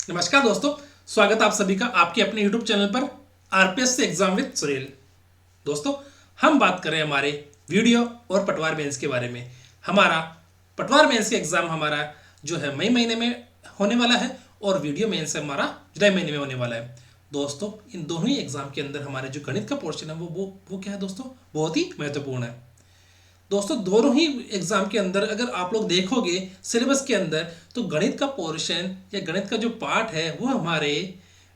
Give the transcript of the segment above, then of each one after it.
नमस्कार दोस्तों, स्वागत है आप सभी का आपके अपने YouTube चैनल पर आरपीएस से एग्जाम विद सुनील। दोस्तों, हम बात करें हमारे वीडियो और पटवार मेंस के बारे में। हमारा पटवार मेंस का एग्जाम हमारा जो है मई महीने में होने वाला है और वीडियो मेंस हमारा जुलाई महीने में होने वाला है। दोस्तों, इन दोनों ही एग्जाम के अंदर हमारे जो गणित का पोर्शन है वो क्या है दोस्तों, बहुत ही महत्वपूर्ण है। दोस्तों, दोनों ही एग्जाम के अंदर अगर आप लोग देखोगे सिलेबस के अंदर तो गणित का पोर्शन या गणित का जो पार्ट है वो हमारे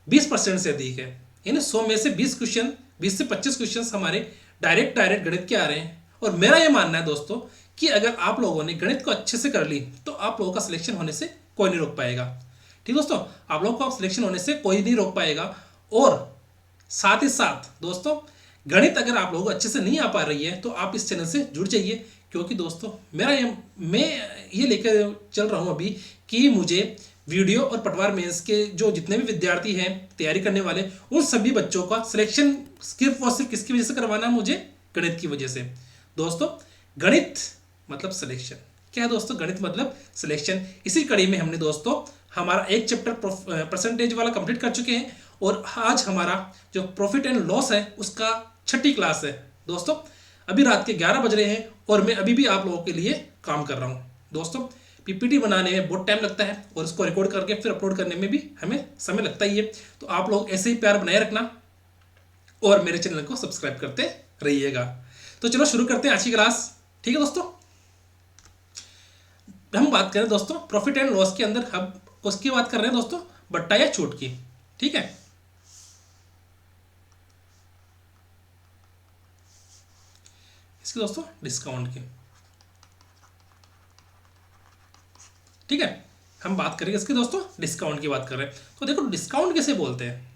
20% से अधिक है। यानी 100 में से 20 क्वेश्चन, 20 से 25 क्वेश्चन हमारे डायरेक्ट गणित के आ रहे हैं। और मेरा ये मानना है दोस्तों कि अगर आप लोगों ने गणित को अच्छे से कर ली तो आप लोगों का सिलेक्शन होने से कोई नहीं रोक पाएगा। ठीक दोस्तों, आप लोगों का सिलेक्शन होने से कोई नहीं रोक पाएगा। और साथ ही साथ दोस्तों, गणित अगर आप लोगों को अच्छे से नहीं आ पा रही है तो आप इस चैनल से जुड़ जाइए, क्योंकि दोस्तों मैं ये लेकर चल रहा हूँ अभी कि मुझे वीडियो और पटवार मेंस के जो जितने भी विद्यार्थी हैं तैयारी करने वाले, उन सभी बच्चों का सिलेक्शन सिर्फ और सिर्फ किसकी वजह से करवाना है, मुझे गणित की वजह से। दोस्तों, गणित मतलब सिलेक्शन क्या है दोस्तों, गणित मतलब सिलेक्शन। इसी कड़ी में हमने दोस्तों हमारा एक चैप्टर परसेंटेज वाला कंप्लीट कर चुके हैं और आज हमारा जो प्रॉफिट एंड लॉस है उसका 6ठी क्लास है। दोस्तों, अभी रात के 11 बज रहे हैं और मैं अभी भी आप लोगों के लिए काम कर रहा हूँ। दोस्तों, पीपीटी बनाने में बहुत टाइम लगता है और इसको रिकॉर्ड करके फिर अपलोड करने में भी हमें समय लगता ही है। तो आप लोग ऐसे ही प्यार बनाए रखना और मेरे चैनल को सब्सक्राइब करते रहिएगा। तो चलो शुरू करते हैं आज की क्लास। ठीक है दोस्तों, हम बात करें दोस्तों प्रॉफिट एंड लॉस के अंदर, हम उसकी बात कर रहे हैं दोस्तों बट्टा या छूट की। ठीक है, इसकी दोस्तों डिस्काउंट की। ठीक है, हम बात करेंगे इसकी दोस्तों डिस्काउंट की बात कर रहे हैं। तो देखो डिस्काउंट किसे बोलते हैं।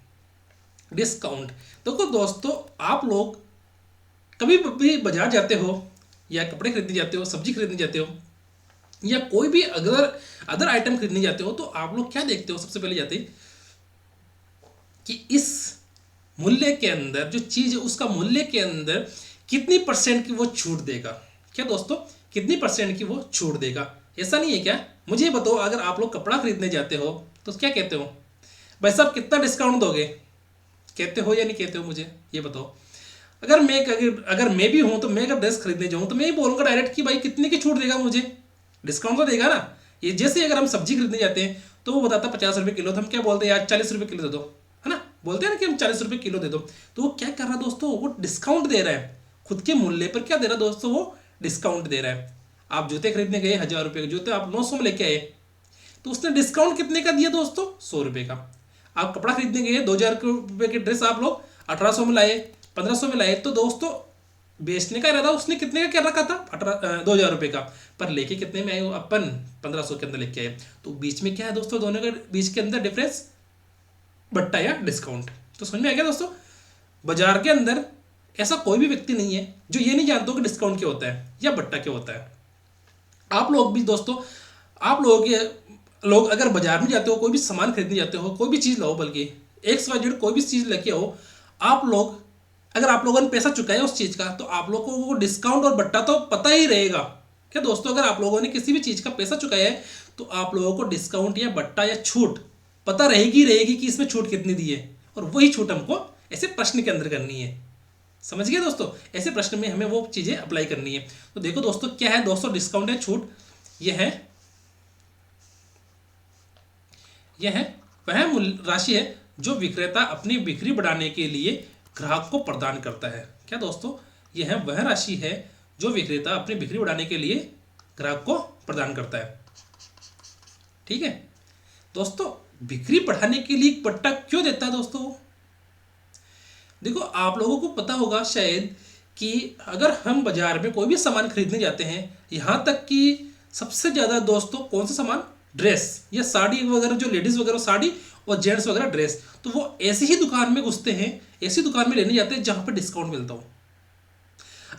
डिस्काउंट देखो दोस्तों, आप लोग कभी भी बाजार जाते हो या कपड़े खरीदने जाते हो, सब्जी खरीदने जाते हो या कोई भी अदर आइटम खरीदने जाते हो तो आप लोग क्या देखते हो, सबसे पहले जाते ही कि इस मूल्य के अंदर जो चीज है उसका मूल्य के अंदर कितनी परसेंट की वो छूट देगा। क्या दोस्तों, कितनी परसेंट की वो छूट देगा। ऐसा नहीं है क्या, मुझे ये बताओ, अगर आप लोग कपड़ा खरीदने जाते हो तो क्या कहते हो, भाई साहब कितना डिस्काउंट दोगे, कहते हो या नहीं कहते हो, मुझे ये बताओ। अगर मैं भी हूं तो मैं अगर ड्रेस खरीदने जाऊं तो मैं ही बोलूंगा डायरेक्ट कि भाई कितने की छूट देगा, मुझे डिस्काउंट तो देगा ना। ये जैसे अगर हम सब्जी खरीदने जाते हैं तो वो बताता 50 रुपये किलो, तो हम क्या बोलते हैं यार 40 रुपये किलो दे दो, है ना, बोलते हैं ना कि हम 40 रुपये किलो दे दो। तो वो क्या कर रहा है दोस्तों, वो डिस्काउंट दे रहा है, खुद के मूल्य पर क्या दे रहा है दोस्तों, वो डिस्काउंट दे रहा है। आप जूते खरीदने गए 1000 रुपये के जूते आप 900 में लेके आए तो उसने डिस्काउंट कितने का दिया दोस्तों, 100 रुपये का। आप कपड़ा खरीदने गए 2000 रुपये की ड्रेस आप लोग 1800 में लाए, 1500 में लाए, तो दोस्तों बेचने का इरादा उसने कितने का क्या रखा था, 2000 रुपये का, पर लेके कितने में आए हो, अपन 1500 के अंदर लेके आए। तो बीच में क्या है दोस्तों, दोनों के बीच के अंदर डिफरेंस बट्टा या डिस्काउंट। तो समझ में आ गया दोस्तों, बाजार के अंदर ऐसा कोई भी व्यक्ति नहीं है जो ये नहीं जानता कि डिस्काउंट क्या होता है या बट्टा क्या होता है। आप लोग भी दोस्तों, आप लोग अगर बाजार में जाते हो, कोई भी सामान खरीदने जाते हो, कोई भी चीज़ लाओ, बल्कि XYZ कोई भी चीज़ लेके आओ, आप लोग अगर आप लोगों ने पैसा चुकाया उस चीज़ का तो आप लोगों को वो डिस्काउंट और बट्टा तो पता ही रहेगा। क्या दोस्तों, अगर आप लोगों ने किसी भी चीज़ का पैसा चुकाया है तो आप लोगों को डिस्काउंट या बट्टा या छूट पता रहेगी कि इसमें छूट कितनी दी है, और वही छूट हमको ऐसे प्रश्न के अंदर करनी है। समझ गए दोस्तों, ऐसे प्रश्न में हमें वो चीज़ें अप्लाई करनी है। तो देखो दोस्तों क्या है दोस्तों, डिस्काउंट या छूट यह है वह राशि है जो विक्रेता अपनी बिक्री बढ़ाने के लिए ग्राहक को प्रदान करता है। क्या दोस्तों, यह वह राशि है जो विक्रेता अपनी बिक्री बढ़ाने के लिए ग्राहक को प्रदान करता है। ठीक है दोस्तों, बिक्री बढ़ाने के लिए बट्टा क्यों देता है दोस्तों। देखो, आप लोगों को पता होगा शायद कि अगर हम बाजार में कोई भी सामान खरीदने जाते हैं, यहाँ तक कि सबसे ज़्यादा दोस्तों कौन सा सामान, ड्रेस या साड़ी वगैरह, जो लेडीज़ वगैरह साड़ी और जेंट्स वगैरह ड्रेस, तो वो ऐसी ही दुकान में घुसते हैं, ऐसी दुकान में लेने जाते हैं जहाँ पर डिस्काउंट मिलता हो।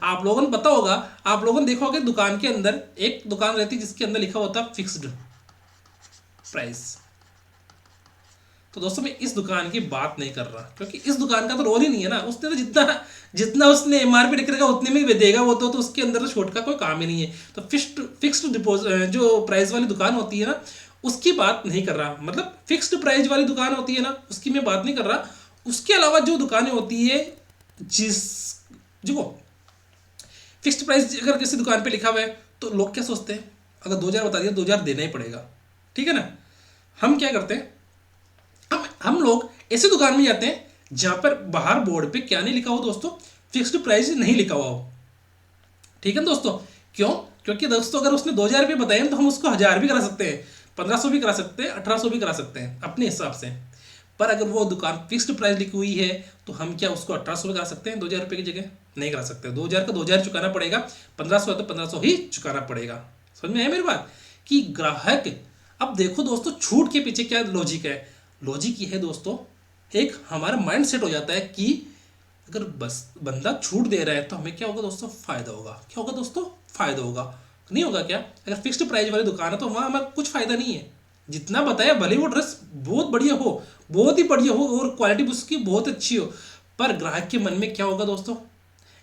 आप लोगों ने पता होगा, आप लोगों ने देखा होगा दुकान के अंदर एक दुकान रहती है जिसके अंदर लिखा होता है फिक्स्ड प्राइस। तो दोस्तों मैं इस दुकान की बात नहीं कर रहा, क्योंकि इस दुकान का तो रोल ही नहीं है ना, उसने तो जितना जितना उसने MRP लिख रखा उतने में ही देगा वो, तो उसके अंदर तो छूट का कोई काम ही नहीं है। तो फिक्स्ड जो प्राइस वाली दुकान होती है ना, उसकी बात नहीं कर रहा, मतलब फिक्स्ड प्राइस वाली दुकान होती है ना, उसकी मैं बात नहीं कर रहा। उसके अलावा जो दुकानें होती है जिस जो फिक्स्ड प्राइस अगर किसी दुकान पे लिखा हुआ है तो लोग क्या सोचते हैं, अगर 2,000 बता दिया 2,000 देना ही पड़ेगा, ठीक है ना। हम क्या करते हैं, हम लोग ऐसी दुकान में जाते हैं जहां पर बाहर बोर्ड पे क्या नहीं लिखा हो दोस्तों, फिक्स्ड प्राइस नहीं लिखा हुआ हो, ठीक है ना दोस्तों। क्यों? क्योंकि दोस्तों अगर उसने 2,000 रुपये बताए तो हम उसको 1,000 भी करा सकते हैं, 1,500 भी करा सकते हैं, 1,800 भी करा सकते हैं अपने हिसाब से। पर अगर वो दुकान फिक्स्ड प्राइस लिखी हुई है तो हम क्या उसको 1,800 में करा सकते हैं 2,000 रुपये की जगह? नहीं करा सकते। 2,000 का 2,000 चुकाना पड़ेगा, 1,500 है तो 1,500 ही चुकाना पड़ेगा। समझ में आया मेरी बात? कि ग्राहक, अब देखो दोस्तों छूट के पीछे क्या लॉजिक है। लॉजिक ये है दोस्तों, एक हमारा माइंड सेट हो जाता है कि अगर बस बंदा छूट दे रहा है तो हमें क्या होगा दोस्तों, फायदा होगा। क्या होगा दोस्तों? फायदा होगा। नहीं होगा क्या? अगर फिक्स्ड प्राइस वाली दुकान है तो वहां हमें कुछ फायदा नहीं है। जितना बताया भले वो ड्रेस बहुत बढ़िया हो, बहुत ही बढ़िया हो और क्वालिटी उसकी बहुत अच्छी हो, पर ग्राहक के मन में क्या होगा दोस्तों,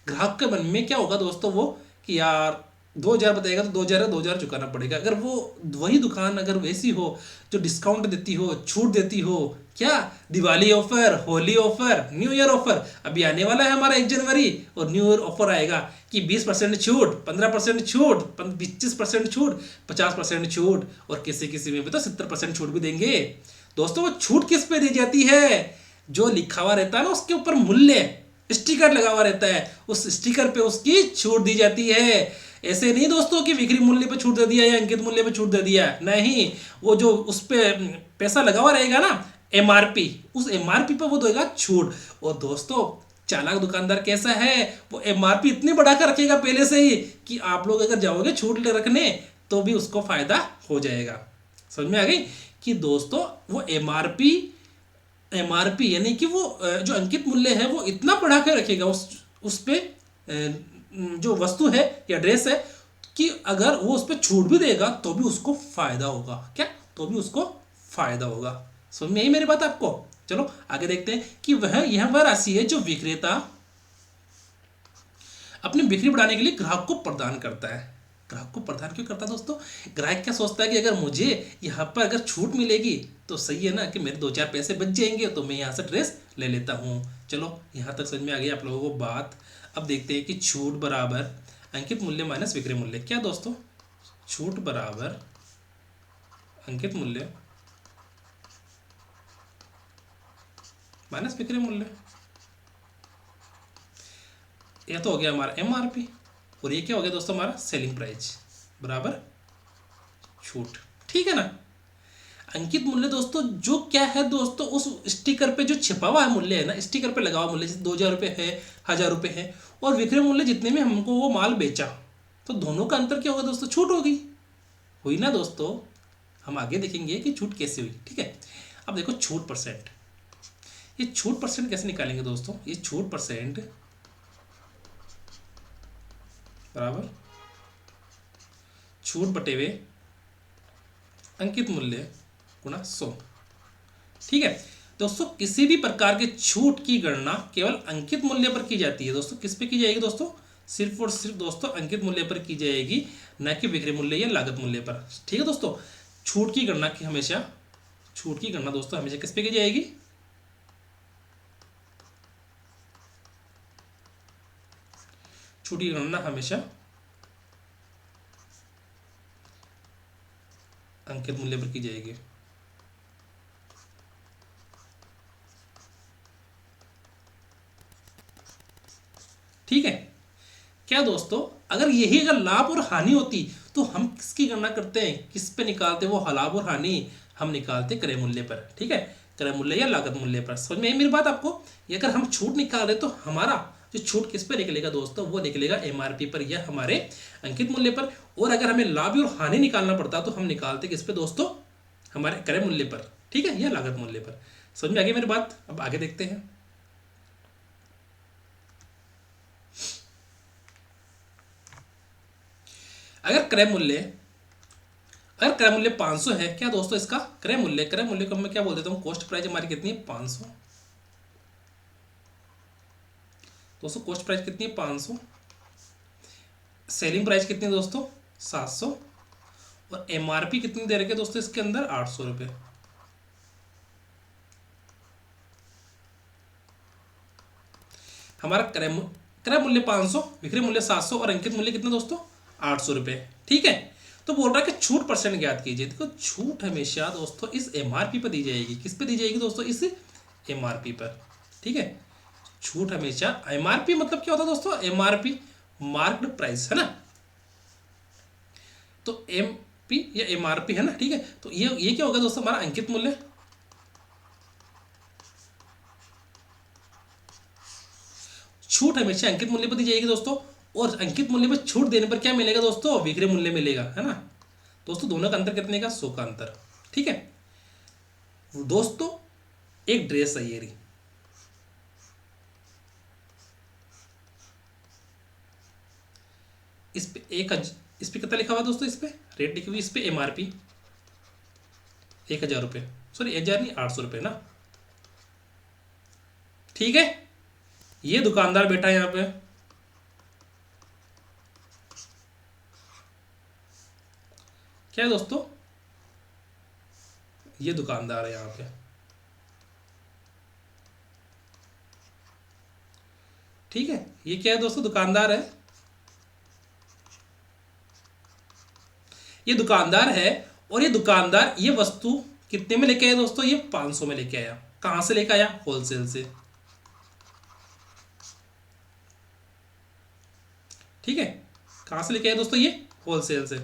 ग्राहक के मन में क्या होगा दोस्तों, वो कि यार 2,000 बताएगा तो 2,000 है, 2,000 चुकाना पड़ेगा। अगर वो वही दुकान अगर वैसी हो जो डिस्काउंट देती हो, छूट देती हो, क्या Diwali offer, Holi offer, new year offer, अभी आने वाला है हमारा 1 जनवरी, और न्यू ईयर ऑफर आएगा कि 20% छूट, 15% छूट, 25% छूट, 50% छूट, और किसी किसी में भी तो 70% छूट भी देंगे। दोस्तों वो छूट किस पे दी जाती है? जो लिखा हुआ रहता है ना उसके ऊपर मूल्य, स्टिकर लगा हुआ रहता है, उस स्टिकर पे उसकी छूट दी जाती है। ऐसे नहीं दोस्तों कि बिक्री मूल्य पे छूट दे दिया या अंकित मूल्य पे छूट दे दिया, नहीं। वो जो उस पे पैसा लगा हुआ रहेगा ना, एमआरपी, उस एमआरपी पे वो देगा छूट। और दोस्तों चालाक दुकानदार कैसा है, वो एमआरपी इतनी बढ़ा कर रखेगा पहले से ही कि आप लोग अगर जाओगे छूट रखने तो भी उसको फायदा हो जाएगा। समझ में आ गई? कि दोस्तों वो एमआरपी यानी कि वो जो अंकित मूल्य है वो इतना बढ़ा के रखेगा उस पे जो वस्तु है या ड्रेस है, कि अगर वो उस पर छूट भी देगा तो भी उसको फायदा होगा। क्या? तो भी उसको फायदा होगा। समझ में आई मेरी बात आपको? चलो आगे देखते हैं कि वह राशि है जो विक्रेता अपनी बिक्री बढ़ाने के लिए ग्राहक को प्रदान करता है। ग्राहक को प्रदान क्यों करता है दोस्तों? ग्राहक क्या सोचता है कि अगर मुझे यहाँ पर अगर छूट मिलेगी तो सही है ना, कि मेरे 2-4 पैसे बच जाएंगे तो मैं यहाँ से ड्रेस ले लेता हूँ। चलो यहाँ तक समझ में आ गई आप लोगों को बात। अब देखते हैं कि छूट बराबर अंकित मूल्य माइनस विक्रय मूल्य। क्या दोस्तों? छूट बराबर अंकित मूल्य माइनस विक्रय मूल्य। यह तो हो गया हमारा एमआरपी, और ये क्या हो गया दोस्तों हमारा सेलिंग प्राइस बराबर छूट। ठीक है ना। अंकित मूल्य दोस्तों जो क्या है दोस्तों, उस स्टिकर पे जो छिपा हुआ है मूल्य है ना, स्टिकर पे लगा हुआ मूल्य, जैसे 2,000 रुपये है, 1,000 रुपये है, और विक्रय मूल्य जितने में हमको वो माल बेचा, तो दोनों का अंतर क्या होगा दोस्तों? छूट होगी। हुई ना दोस्तों? हम आगे देखेंगे कि छूट कैसे हुई। ठीक है। अब देखो छूट परसेंट, ये छूट परसेंट कैसे निकालेंगे दोस्तों? ये छूट परसेंट बराबर छूट बटे हुए अंकित मूल्य गुणा 100। ठीक है दोस्तों, किसी भी प्रकार के छूट की गणना केवल अंकित मूल्य पर की जाती है दोस्तों। किस पे की जाएगी दोस्तों? सिर्फ और सिर्फ दोस्तों अंकित मूल्य पर की जाएगी, न कि विक्रय मूल्य या लागत मूल्य पर। ठीक है दोस्तों। छूट की गणना की हमेशा छूट की गणना दोस्तों हमेशा किस पे की जाएगी? छूट की गणना हमेशा अंकित मूल्य पर की जाएगी। ठीक है। क्या दोस्तों, अगर यही अगर लाभ और हानि होती तो हम किसकी गणना करते हैं, किस पे निकालते? वो लाभ और हानि हम निकालते क्रय मूल्य पर। ठीक है, क्रय मूल्य या लागत मूल्य पर। समझ में आई मेरी बात आपको? ये अगर हम छूट निकाल रहे तो हमारा जो छूट किस पे निकलेगा दोस्तों? वो निकलेगा एमआरपी पर या हमारे अंकित मूल्य पर। और अगर हमें लाभ और हानि निकालना पड़ता तो हम निकालते किस पे दोस्तों? हमारे क्रय मूल्य पर। ठीक है, या लागत मूल्य पर। समझ में आ गई मेरी बात? अब आगे देखते हैं। अगर क्रय मूल्य 500 है, क्या दोस्तों इसका क्रय मूल्य को मैं क्या बोल देता हूँ? कॉस्ट प्राइस हमारी कितनी है? 500। दोस्तों कॉस्ट प्राइस कितनी है? 500। सेलिंग प्राइस कितनी है दोस्तों? 700। और एमआरपी कितनी दे रखे हैं दोस्तों इसके अंदर, 800 रुपये। हमारा क्रय मूल्य 500, विक्रय मूल्य 700 और अंकित मूल्य कितना दोस्तों, 800 रुपये। ठीक है, तो बोल रहा है कि छूट परसेंट ज्ञात कीजिए। देखो छूट हमेशा दोस्तों इस एमआरपी पर दी जाएगी। किस पे दी जाएगी दोस्तों, इस एमआरपी पर। ठीक है, छूट हमेशा, एमआरपी मतलब क्या होता है दोस्तों, एमआरपी मार्क्ड प्राइस है ना, तो एमपी या एमआरपी है ना। ठीक है, तो ये क्या होगा दोस्तों, हमारा अंकित मूल्य। छूट हमेशा अंकित मूल्य पर दी जाएगी दोस्तों, और अंकित मूल्य पर छूट देने पर क्या मिलेगा दोस्तों, विक्रय मूल्य मिलेगा, है ना दोस्तों। दोनों का अंतर कितने का, 100 का अंतर। ठीक है दोस्तों, एक ड्रेस है ये रही, इस पे इस पे कितना लिखा हुआ दोस्तों, इस पे रेट लिखी हुई, इस पे एमआरपी 1000 रुपये, सॉरी 1000 नहीं, 800 रुपये ना। ठीक है, ये दुकानदार बैठा है यहाँ पे, क्या है दोस्तों, ये दुकानदार है यहाँ पे। ठीक है, ये क्या है दोस्तों, दुकानदार है, ये दुकानदार है। और ये दुकानदार ये वस्तु कितने में लेके आया दोस्तों, ये 500 में लेके आया। कहां से लेके आया, होलसेल से। ठीक है, कहां से लेके आया दोस्तों, ये होलसेल से।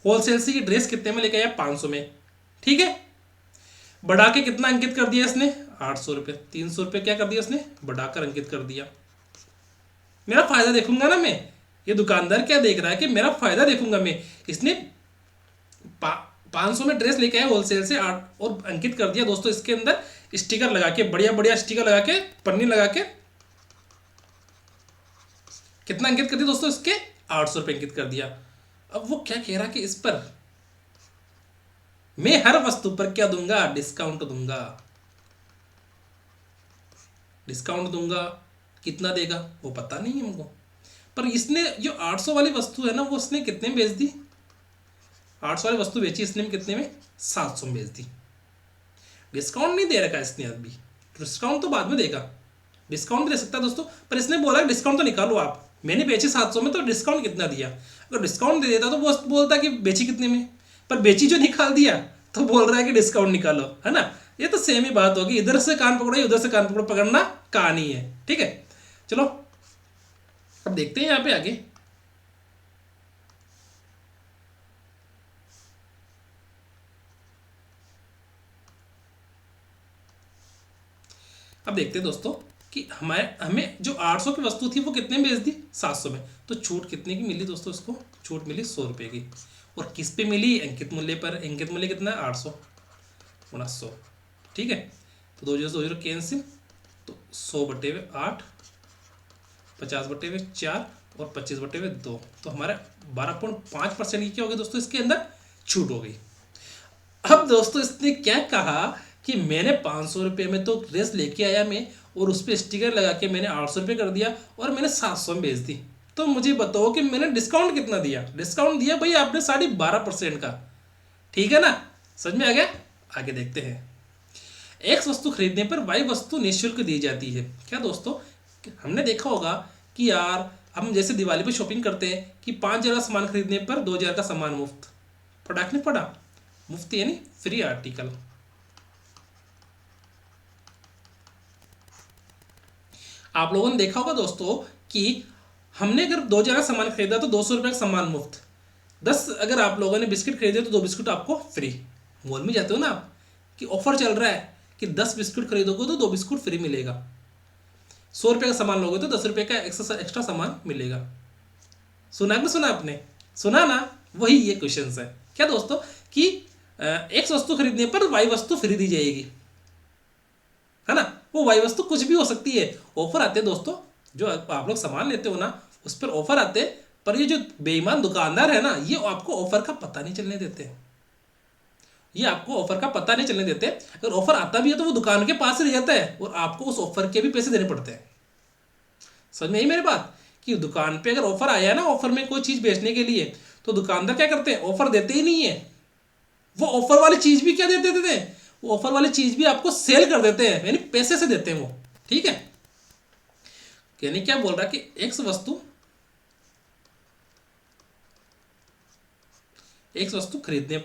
होलसेल से ये ड्रेस कितने में लेके आया, 500 में। ठीक है, बढ़ा के कितना अंकित कर दिया इसने, 800 रुपये। 300 रुपये क्या कर दिया इसने, बढ़ाकर अंकित कर दिया। मेरा फायदा देखूंगा ना मैं, ये दुकानदार क्या देख रहा है कि मेरा फायदा देखूंगा मैं। इसने 500 में ड्रेस लेके आया होलसेल से, और अंकित कर दिया दोस्तों इसके अंदर स्टिकर लगा के, बढ़िया बढ़िया स्टिकर लगा के, पन्नी लगा के। कितना अंकित कर दिया दोस्तों, इसके 800 रुपये अंकित कर दिया। अब वो क्या कह रहा कि इस पर मैं हर वस्तु पर क्या दूंगा, डिस्काउंट दूंगा। डिस्काउंट दूंगा, कितना देगा वो पता नहीं है हमको, पर इसने जो 800 वाली वस्तु है ना, वो उसने कितने में बेच दी, 800 वाली वस्तु बेची इसने कितने में, 700 में बेच दी। डिस्काउंट नहीं दे रखा इसने अभी, डिस्काउंट तो बाद में देगा, डिस्काउंट दे सकता है दोस्तों, पर इसने बोला डिस्काउंट तो निकालो आप। मैंने बेची 700 में, तो डिस्काउंट कितना दिया। अगर डिस्काउंट दे देता तो वो बोलता कि बेची कितने में, पर बेची जो निकाल दिया तो बोल रहा है कि डिस्काउंट निकालो, है ना। ये तो सेम ही बात होगी, इधर से कान पकड़ो, उधर से कान पकड़ो, पकड़ना कहानी है। ठीक है, चलो अब देखते हैं यहाँ पे आगे। अब देखते हैं दोस्तों कि हमें जो 800 की वस्तु थी वो कितने में बेच दी, 700 में। तो छूट कितने की मिली दोस्तों, इसको छूट मिली 100 रुपये की। और किस पे मिली, अंकित मूल्य पर। अंकित मूल्य कितना है, 800 गुणा 100। ठीक है, तो 2 जीरो 2 जीरो कैंसिल, तो 100/8, 50/4 और 25/2। तो हमारा 12.5% की क्या हो गई दोस्तों, इसके अंदर छूट हो गई। अब दोस्तों इसने क्या कहा कि मैंने 500 रुपये में तो ड्रेस लेके आया मैं, और उस पर स्टिकर लगा के मैंने 800 रुपये कर दिया, और मैंने 700 में बेच दी। तो मुझे बताओ कि मैंने डिस्काउंट कितना दिया। डिस्काउंट दिया भाई आपने 12.5% का। ठीक है ना, समझ में आ गया। आगे देखते हैं। एक्स वस्तु खरीदने पर वाई वस्तु निःशुल्क दी जाती है। क्या दोस्तों, हमने देखा होगा कि यार हम जैसे दिवाली पे शॉपिंग करते हैं कि 5,000 का सामान खरीदने पर 2,000 का सामान मुफ्त। पढ़ा कि नहीं पढ़ा, मुफ्त यानी फ्री आर्टिकल। आप लोगों ने देखा होगा दोस्तों कि हमने अगर 2,000 का सामान खरीदा तो 200 रुपये का सामान मुफ्त। 10 अगर आप लोगों ने बिस्किट खरीदे तो 2 बिस्कुट आपको फ्री। मॉल में जाते हो ना आप कि ऑफर चल रहा है कि 10 बिस्कुट खरीदोगे तो 2 बिस्कुट फ्री मिलेगा। 100 रुपये का सामान लोगे तो 10 रुपये का एक्स्ट्रा सामान मिलेगा। सुना कि सुना आपने, सुना ना, वही ये क्वेश्चन है। क्या दोस्तों कि एक वस्तु खरीदने पर वाई वस्तु फ्री दी जाएगी, है ना। वो वाई वस्तु कुछ भी हो सकती है। ऑफर आते हैं दोस्तों, जो आप लोग सामान लेते हो ना उस पर ऑफर आते हैं, पर ये जो बेईमान दुकानदार है ना, ये आपको ऑफर का पता नहीं चलने देते। ये आपको ऑफर का पता नहीं चलने देते। अगर ऑफर आता भी है तो वो दुकान के पास ही रह जाता है, और आपको उस ऑफर के भी पैसे देने पड़ते हैं। समझ में आई मेरी बात, कि दुकान पे अगर ऑफर आया है ना, ऑफर में कोई चीज़ बेचने के लिए, तो दुकानदार क्या करते हैं, ऑफर देते ही नहीं है। वो ऑफर वाली चीज भी क्या देते देते हैं, वो ऑफर वाली चीज भी आपको सेल कर देते हैं, यानी पैसे से देते हैं वो। ठीक है, यानी क्या बोल रहा है कि एक्स वस्तु खरीदने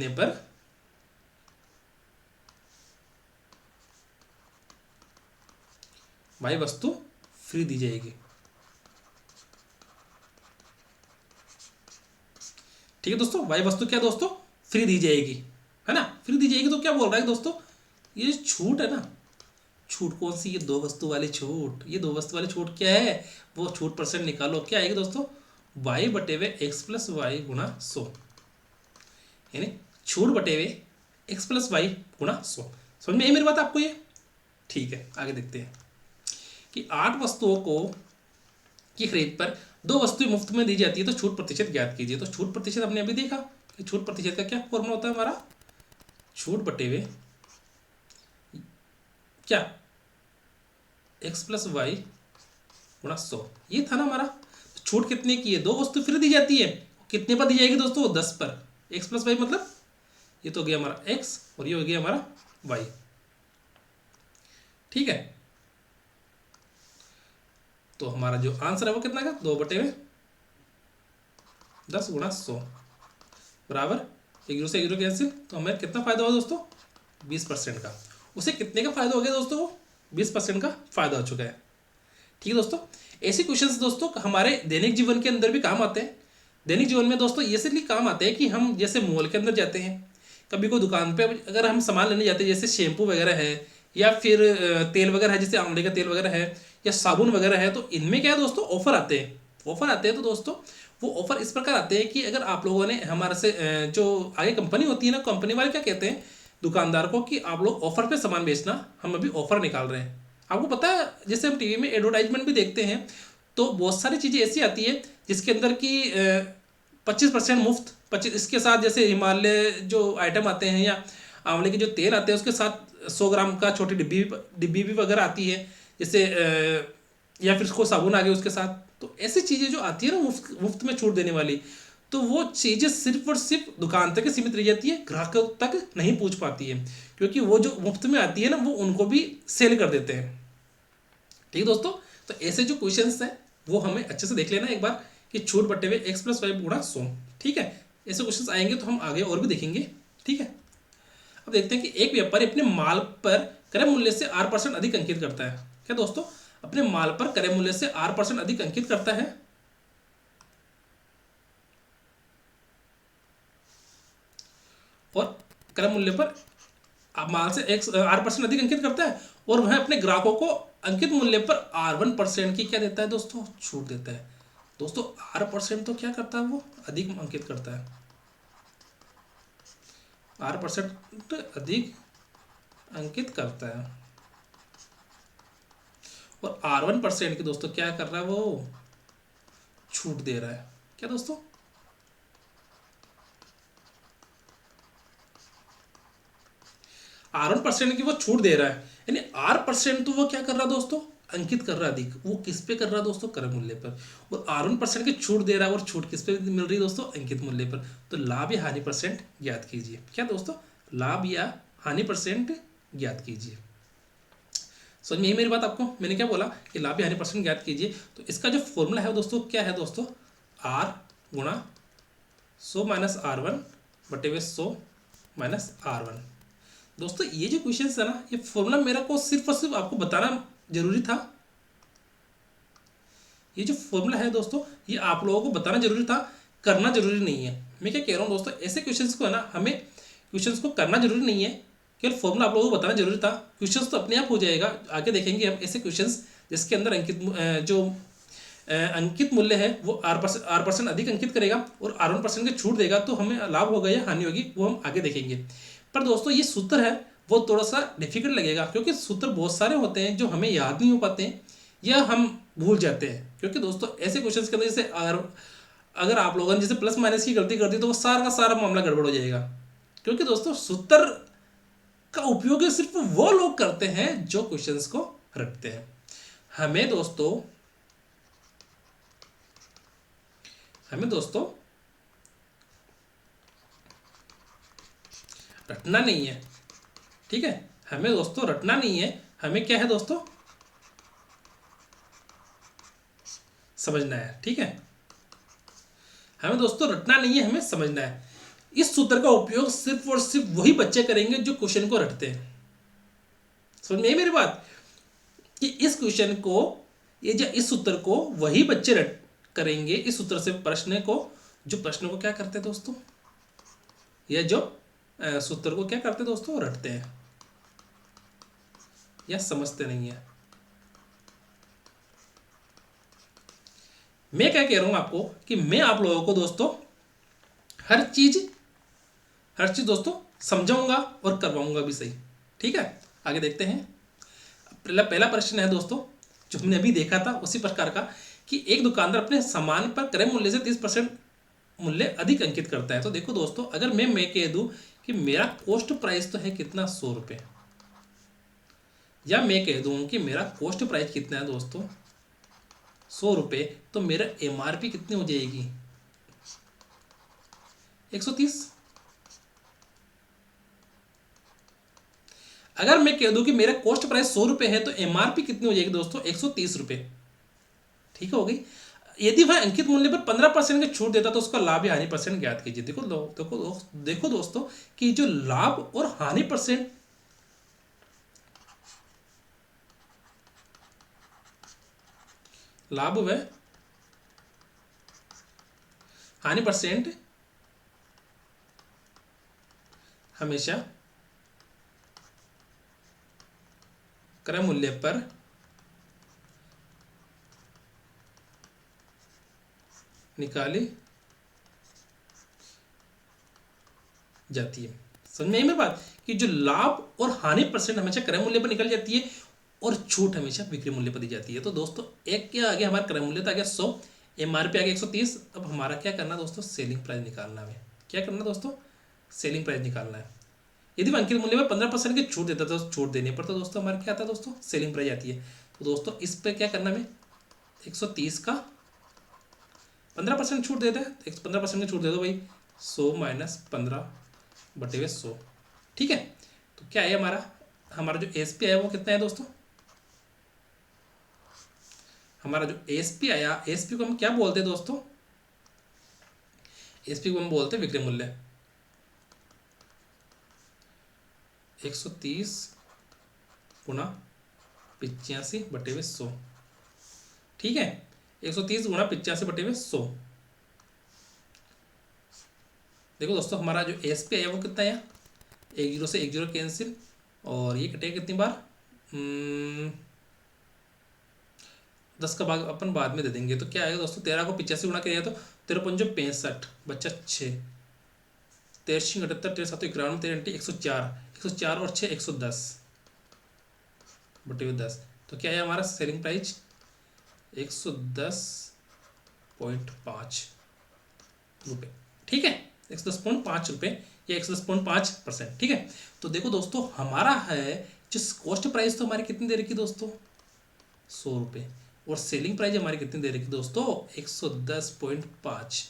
पर वाई वस्तु फ्री दी जाएगी। ठीक है दोस्तों, वाई वस्तु क्या दोस्तों, फ्री दी जाएगी, है ना, फ्री दी जाएगी। तो क्या बोल रहा है दोस्तों, ये छूट है ना, छूट कौन सी, ये दो वस्तु वाली छूट, ये दो वस्तु वाली छूट क्या है, वो छूट परसेंट निकालो, क्या आएगी दोस्तों, वाई बटे हुए एक्स प्लस वाई गुणा 100, यानी छूट बटे हुए एक्स प्लस वाई गुणा 100। समझ में आई मेरी बात आपको ये? ठीक है, आगे देखते हैं कि 8 वस्तुओं को की खरीद पर 2 वस्तुएं मुफ्त में दी जाती है तो छूट प्रतिशत ज्ञात कीजिए। तो छूट प्रतिशत हमने अभी देखा कि छूट प्रतिशत का क्या फॉर्मूला होता है हमारा, छूट बटे हुए क्या, एक्स प्लस वाई गुणा 100, ये था ना हमारा। छूट कितने की है, 2 वस्तु फ्री दी जाती है, कितने पर दी जाएगी दोस्तों, 10 पर। एक्स प्लस वाई मतलब ये तो हो गया हमारा एक्स और ये हो गया हमारा वाई। ठीक है, तो हमारा जो आंसर है वो कितना का, 2 बटे में 10 गुणा 100 बराबर 1 से 1 कैंसिल, तो हमें कितना फायदा हुआ दोस्तों, 20% का। उसे कितने का फायदा हो गया दोस्तों, वो 20% का फायदा हो चुका है। ठीक है दोस्तों, ऐसे क्वेश्चंस दोस्तों हमारे दैनिक जीवन के अंदर भी काम आते हैं। दैनिक जीवन में दोस्तों ये इसलिए काम आते हैं कि हम जैसे मॉल के अंदर जाते हैं, कभी कोई दुकान पे अगर हम सामान लेने जाते हैं, जैसे शैम्पू वगैरह है या फिर तेल वगैरह है, जैसे आंवले का तेल वगैरह है या साबुन वगैरह है, तो इनमें क्या है दोस्तों, ऑफर आते हैं। तो दोस्तों वो ऑफर इस प्रकार आते हैं कि अगर आप लोगों ने हमारे से जो आगे कंपनी होती है ना, कंपनी वाले क्या कहते हैं दुकानदार को कि आप लोग ऑफर पे सामान बेचना, हम अभी ऑफर निकाल रहे हैं। आपको पता है जैसे हम टीवी में एडवर्टाइजमेंट भी देखते हैं, तो बहुत सारी चीज़ें ऐसी आती है जिसके अंदर की 25% मुफ्त, 25 इसके साथ जैसे हिमालय जो आइटम आते हैं या आंवले के जो तेल आते हैं उसके साथ 100 ग्राम का छोटी डिब्बी भी वगैरह आती है, जैसे या फिर उसको साबुन आ गया उसके साथ। तो ऐसी चीज़ें जो आती है ना मुफ्त में छूट देने वाली, तो वो चीज़ें सिर्फ और सिर्फ दुकान तक सीमित रह जाती है, ग्राहकों तक नहीं पहुंच पाती है, क्योंकि वो जो मुफ्त में आती है ना वो उनको भी सेल कर देते हैं। ठीक है दोस्तों, तो ऐसे जो क्वेश्चंस हैं वो हमें अच्छे से देख लेना एक बार कि छूट बटे हुए एक्स प्लस वाई गुणा 100। ठीक है, ऐसे क्वेश्चंस आएंगे तो हम आगे और भी देखेंगे। ठीक है, अब देखते हैं कि एक व्यापारी अपने माल पर क्रय मूल्य से 8% अधिक अंकित करता है। क्या दोस्तों, अपने माल पर क्रय मूल्य से 8% अधिक अंकित करता है। और क्रय मूल्य पर माल से 8% अधिक अंकित करता है और वह अपने ग्राहकों को अंकित मूल्य पर R1% की क्या देता है दोस्तों, छूट देता है। दोस्तों R% तो क्या करता है, वो अधिक अंकित करता है, R% अधिक अंकित करता है और R1% की दोस्तों क्या कर रहा है, वो छूट दे रहा है। क्या दोस्तों, R1% की वो छूट दे रहा है, यानी R% तो वो क्या कर रहा है दोस्तों, अंकित कर रहा है अधिक। वो किस पे कर रहा है दोस्तों, क्रय मूल्य पर, और R1% की छूट दे रहा है और छूट किस पे मिल रही है दोस्तों, अंकित मूल्य पर। तो लाभ या हानि परसेंट ज्ञात कीजिए। क्या दोस्तों, लाभ या हानि परसेंट ज्ञात कीजिए। समझ में यही मेरी बात आपको, मैंने क्या बोला कि लाभ या हानि परसेंट ज्ञात कीजिए। तो इसका जो फॉर्मूला है दोस्तों क्या है दोस्तों, R गुणा 100 माइनस R1 बटे हुए 100 माइनस R1। दोस्तों ये जो क्वेश्चन है ना, ये फॉर्मूला मेरा को सिर्फ और सिर्फ आपको बताना जरूरी था। ये जो फॉर्मूला है दोस्तों ये आप लोगों को बताना जरूरी था, करना जरूरी नहीं है। मैं क्या कह रहा हूँ दोस्तों, ऐसे क्वेश्चंस को है ना, हमें क्वेश्चंस को करना जरूरी नहीं है, केवल फॉर्मूला आप लोगों को बताना जरूरी था। क्वेश्चंस तो अपने आप हो जाएगा, आगे देखेंगे हम ऐसे क्वेश्चंस जिसके अंदर अंकित मूल्य है वो R% अधिक अंकित करेगा और R1% की छूट देगा, तो हमें लाभ होगा या हानि होगी वो हम आगे देखेंगे। पर दोस्तों ये सूत्र है वो थोड़ा सा डिफिकल्ट लगेगा, क्योंकि सूत्र बहुत सारे होते हैं जो हमें याद नहीं हो पाते हैं या हम भूल जाते हैं। क्योंकि दोस्तों ऐसे क्वेश्चंस के अंदर जैसे अगर आप लोगों ने जैसे प्लस माइनस की गलती कर दी तो वो सारा का सारा मामला गड़बड़ हो जाएगा। क्योंकि दोस्तों सूत्र का उपयोग सिर्फ वो लोग करते हैं जो क्वेश्चंस को रखते हैं। हमें दोस्तों रटना नहीं है, ठीक है, हमें दोस्तों रटना नहीं है, हमें क्या है दोस्तों, समझना है, ठीक है, हमें दोस्तों रटना नहीं है, हमें समझना है। इस सूत्र का उपयोग सिर्फ और सिर्फ वही बच्चे करेंगे जो क्वेश्चन को रटते हैं। समझ में आई मेरी बात, कि इस क्वेश्चन को, ये जो इस सूत्र को वही बच्चे रट करेंगे, इस सूत्र से प्रश्न को, जो प्रश्न को क्या करते हैं दोस्तों, या जो सूत्र को क्या करते हैं दोस्तों, रटते हैं या समझते नहीं है। मैं क्या कह रहा हूं आपको, कि मैं आप लोगों को दोस्तों हर चीज दोस्तों समझाऊंगा और करवाऊंगा भी सही, ठीक है। आगे देखते हैं। पहला प्रश्न है दोस्तों, जो हमने अभी देखा था उसी प्रकार का, कि एक दुकानदार अपने सामान पर क्रय मूल्य से 30% मूल्य अधिक अंकित करता है। तो देखो दोस्तों, अगर मैं कह दूं कि मेरा कॉस्ट प्राइस तो है कितना, 100 रुपये, या मैं कह दूं कि मेरा कॉस्ट प्राइस कितना है दोस्तों, 100 रुपये, तो मेरा एमआरपी कितनी हो जाएगी, 130। अगर मैं कह दूं कि मेरा कॉस्ट प्राइस 100 रुपये है, तो एमआरपी कितनी हो जाएगी दोस्तों, 130 रुपये, ठीक हो गई। यदि वह अंकित मूल्य पर 15% की छूट देता तो उसका लाभ या हानि परसेंट ज्ञात कीजिए। देखो दोस्तों, कि जो लाभ और हानि परसेंट, लाभ व हानि परसेंट हमेशा क्रय मूल्य पर निकाली जाती है। समझ में आई मेरी बात, कि जो लाभ और हानि परसेंट हमेशा क्रय मूल्य पर निकल जाती है, और छूट हमेशा बिक्री मूल्य पर दी जाती है। तो दोस्तों, एक क्या आ गया, हमारा क्रय मूल्य तो आ गया 100, एमआरपी आ गया 130। अब हमारा क्या करना दोस्तों, सेलिंग प्राइस निकालना है। क्या करना दोस्तों, सेलिंग प्राइस निकालना है। यदि वह अंकित मूल्य में 15% की छूट देता तो छूट देने पर तो दोस्तों हमारा क्या आता है दोस्तों, सेलिंग प्राइस आती है। तो दोस्तों इस पर क्या करना है, 130 का 15% छूट देता है, 15% की छूट दे दो भाई, 100 माइनस 15/100, ठीक है। तो क्या है हमारा जो एसपी आया वो कितना है दोस्तों, हमारा जो एसपी आया, एसपी को हम क्या बोलते हैं दोस्तों, एसपी को हम बोलते हैं विक्रय मूल्य। 130 गुणा 85/100, ठीक है, 130 गुणा 85/100। देखो दोस्तों, हमारा जो एसपी आया वो कितना आया, 10 से 10 कैंसिल, और ये कटेगा कितनी बार, 10 का भाग अपन बाद में दे देंगे। तो क्या आएगा दोस्तों, 13 को 85 गुणा किया तो 13×5 बच्चा 6, 13 78 13 7 91 13 104, 104 और 6 110/10। तो क्या है हमारा सेलिंग प्राइस, 110.5 रुपये, ठीक है, 110.5 रुपये या 110.5%, ठीक है। तो देखो दोस्तों, हमारा है जिस कॉस्ट प्राइस तो हमारी कितनी दे रखी दोस्तों, 100 रुपये, और सेलिंग प्राइस हमारी कितनी दे रखी दोस्तों, 110.5।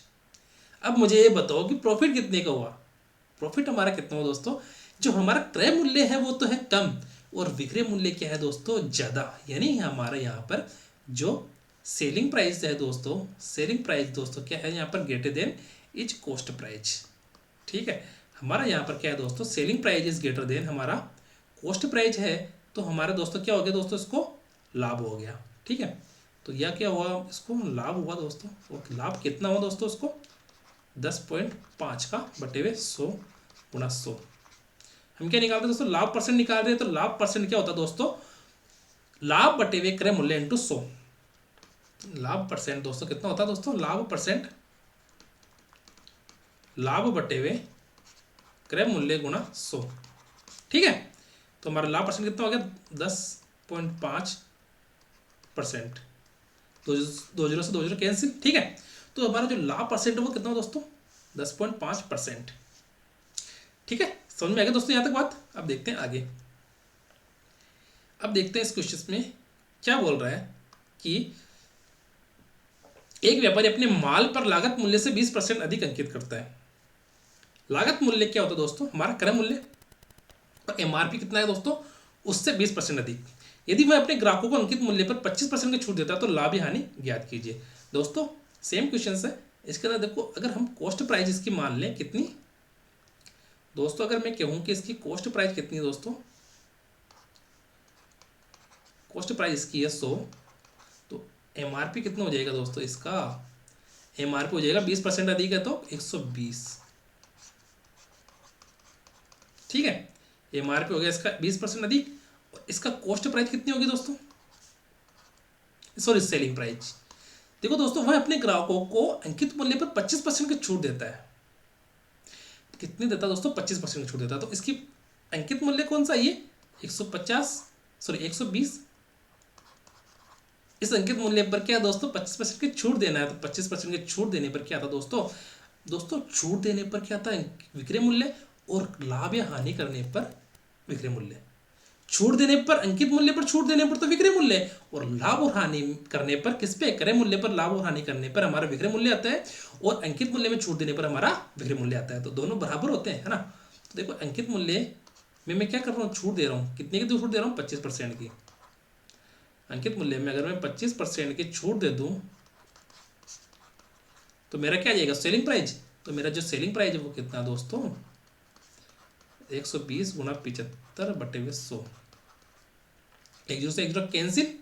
अब मुझे ये बताओ कि प्रॉफिट कितने का हुआ, प्रॉफिट हमारा कितना हुआ दोस्तों, जो हमारा क्रय मूल्य है वो तो है कम, और विक्रय मूल्य क्या है दोस्तों, ज़्यादा। यानी हमारा यहाँ पर जो सेलिंग प्राइस है दोस्तों, सेलिंग प्राइस दोस्तों क्या है यहाँ पर, greater than is cost price, ठीक है। हमारा यहाँ पर क्या है दोस्तों, selling price is greater than हमारा कॉस्ट प्राइस है। तो हमारा दोस्तों क्या हो गया दोस्तों, इसको लाभ हो गया, ठीक है। तो यह क्या हुआ, इसको लाभ हुआ दोस्तों। तो लाभ कितना हुआ दोस्तों, उसको 10.5 का बटे हुए 100 गुणा 100। हम क्या निकालते हैं दोस्तों, लाभ परसेंट निकाल रहे हैं। तो लाभ परसेंट क्या होता है दोस्तों, लाभ बटे हुए क्रय मूल्य इंटू 100। लाभ परसेंट दोस्तों कितना होता है दोस्तों, लाभ परसेंट, लाभ बटे हुए क्रय मूल्य गुणा 100, ठीक है। तो हमारा लाभ परसेंट कितना हो गया, 10.5%। 2 से 2 कैंसिल, ठीक है। तो हमारा जो लाभ परसेंट है वो कितना हो दोस्तों, 10.5%, ठीक है। समझ में आ गया दोस्तों यहाँ तक बात। अब देखते हैं आगे, अब देखते हैं इस क्वेश्चन में क्या बोल रहा है। कि एक व्यापारी अपने माल पर लागत मूल्य से 20% अधिक अंकित करता है। लागत मूल्य क्या होता है दोस्तों? हमारा क्रय मूल्य। और एमआरपी कितना है दोस्तों? उससे 20% अधिक। यदि वह अपने ग्राहकों को अंकित मूल्य पर 25% की छूट देता है तो लाभ या हानि ज्ञात कीजिए। दोस्तों सेम क्वेश्चन है। इसके अंदर देखो, अगर हम कॉस्ट प्राइस इसकी मान लें कितनी दोस्तों, अगर मैं कहूँ कि इसकी कॉस्ट प्राइस कितनी है दोस्तों, कॉस्ट प्राइस इसकी है 100, तो एमआरपी कितना हो जाएगा दोस्तों? इसका एमआरपी हो जाएगा 20% अधिक है तो 120। ठीक है, एमआरपी हो गया इसका 20% अधिक। और इसका कॉस्ट प्राइस कितनी होगी दोस्तों? Sorry, selling price. देखो दोस्तों, वह अपने ग्राहकों को अंकित मूल्य पर 25% की छूट देता है। कितनी देता है दोस्तों? 25% की छूट देता है। तो इसकी अंकित मूल्य कौन सा? ये 120। इस अंकित मूल्य पर क्या दोस्तों? 25% की छूट देना है। तो 25% की छूट देने पर क्या था दोस्तों? दोस्तों छूट देने पर क्या था? विक्रय मूल्य। और लाभ या हानि करने पर विक्रय मूल्य। छूट देने पर अंकित मूल्य पर छूट देने पर तो विक्रय मूल्य, और लाभ और हानि करने पर किस पे? क्रय मूल्य पर लाभ और हानि करने पर हमारा विक्रय मूल्य आता है, और अंकित मूल्य में छूट देने पर हमारा विक्रय मूल्य आता है। तो दोनों बराबर होते हैं, है ना। तो देखो, अंकित मूल्य में मैं क्या कर रहा हूँ? छूट दे रहा हूँ। कितने की छूट दे रहा हूँ? 25% की। अंकित मूल्य में अगर मैं 25% की छूट दे दूं तो मेरा क्या आ जाएगा? Selling price. तो मेरा जो सेलिंग प्राइस है वो कितना दोस्तों? 120 गुणा 75 बटे 100। एक जीरो से एक जीरो कैंसिल।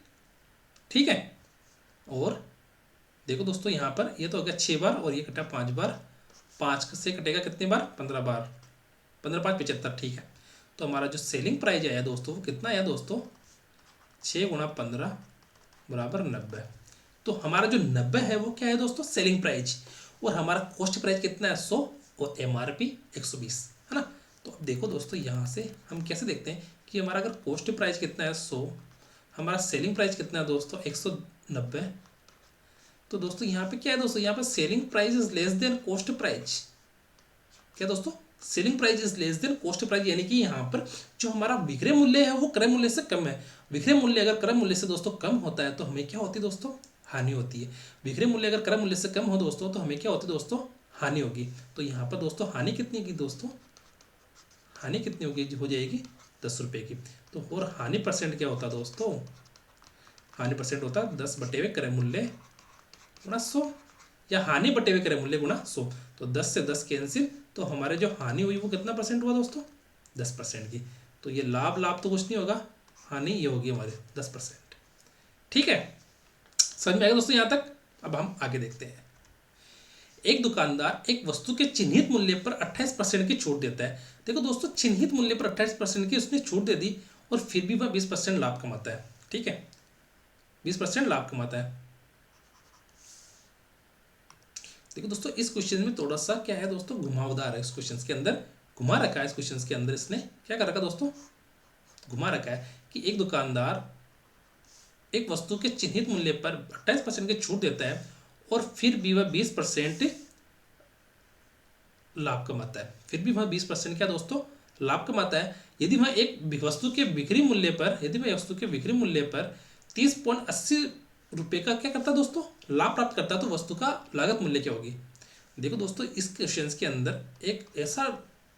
ठीक है, और देखो दोस्तों, यहाँ पर ये तो हो गया 6 बार और ये कटा 5 बार। 5 से कटेगा कितने बार? 15 बार। 15 5 75। ठीक है, तो हमारा जो सेलिंग प्राइस आया दोस्तों वो कितना आया दोस्तों? 6 गुणा 15 बराबर 90। तो हमारा जो 90 है वो क्या है दोस्तों? Selling price. और हमारा कॉस्ट प्राइस कितना है? 100, और एमआरपी 120, है ना। तो अब देखो दोस्तों, यहाँ से हम कैसे देखते हैं कि हमारा अगर कॉस्ट प्राइस कितना है 100, हमारा सेलिंग प्राइस कितना है दोस्तों? 190। तो दोस्तों यहाँ पे क्या है दोस्तों? यहाँ पे selling price is less than cost price. क्या दोस्तों? Selling price is less than cost price, यानी कि यहाँ पर जो हमारा विक्रय मूल्य है वो क्रय मूल्य से कम है। विक्रय मूल्य अगर क्रय मूल्य से दोस्तों कम होता है तो हमें क्या होती है दोस्तों? हानि होती है। विक्रय मूल्य अगर क्रय मूल्य से कम हो दोस्तों तो हमें क्या होती है दोस्तों? हानि होगी। तो यहाँ पर दोस्तों हानि कितनी की दोस्तों? हानि कितनी होगी? हो जाएगी 10 रुपये की। तो और हानि परसेंट क्या होता है दोस्तों? हानि परसेंट होता है 10 बटे हुए क्रय मूल्य गुणा 100, या हानि बटे हुए क्रय मूल्य गुणा 100। तो 10 से 10 कैंसिल। तो हमारे जो हानि हुई वो कितना परसेंट हुआ दोस्तों? 10% की। तो ये लाभ लाभ तो कुछ नहीं होगा, हानि ये होगी हमारे 10%। ठीक है, समझ में आएगा दोस्तों यहाँ तक? अब हम आगे देखते हैं। एक दुकानदार एक वस्तु के चिन्हित मूल्य पर 28% की छूट देता है। देखो दोस्तों, चिन्हित मूल्य पर 28% की उसने छूट दे दी और फिर भी वह 20% लाभ कमाता है। ठीक है, 20% लाभ कमाता है। देखो दोस्तों, इस क्वेश्चन में थोड़ा सा क्या है दोस्तों? घुमावदार है। इस क्वेश्चन के अंदर घुमा रखा है। इस क्वेश्चन के अंदर इसने क्या कर रखा दोस्तों? घुमा रखा है कि एक दुकानदार एक वस्तु के चिन्हित मूल्य पर 28% की छूट देता है और फिर भी वह 20% लाभ कमाता है। फिर भी वह 20% क्या दोस्तों? लाभ कमाता है। यदि वह एक वस्तु के बिक्री मूल्य पर, यदि वह वस्तु के बिक्री मूल्य पर 30.80 रुपये का क्या करता है दोस्तों? लाभ प्राप्त करता है, तो वस्तु का लागत मूल्य क्या होगी? देखो दोस्तों, इस क्वेश्चन के अंदर एक ऐसा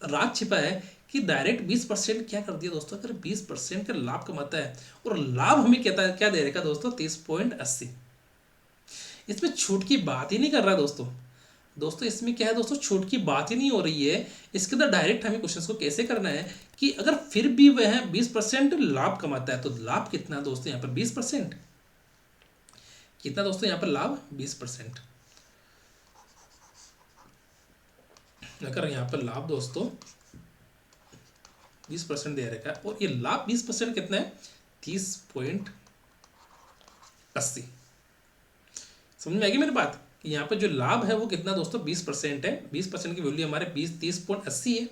राज छिपा है कि डायरेक्ट 20% क्या कर दिया दोस्तों? अगर 20% का लाभ कमाता है और लाभ हमें कहता है क्या दे रहेगा दोस्तों? 30.80। इसमें छूट की बात ही नहीं कर रहा दोस्तों। दोस्तों इसमें क्या है दोस्तों? छूट की बात ही नहीं हो रही है। इसके अंदर डायरेक्ट हमें क्वेश्चन को कैसे करना है कि अगर फिर भी वह 20% लाभ कमाता है तो लाभ कितना दोस्तों? यहाँ पर 20%। कितना दोस्तों यहाँ पर लाभ? 20%। अगर यहाँ पर लाभ दोस्तों 20% दे रखा है और ये लाभ 20% कितना है? 30.80। समझ में आएगी मेरी बात? कि यहाँ पर जो लाभ है वो कितना दोस्तों? 20% है। 20% की वैल्यू हमारे 30.80 है।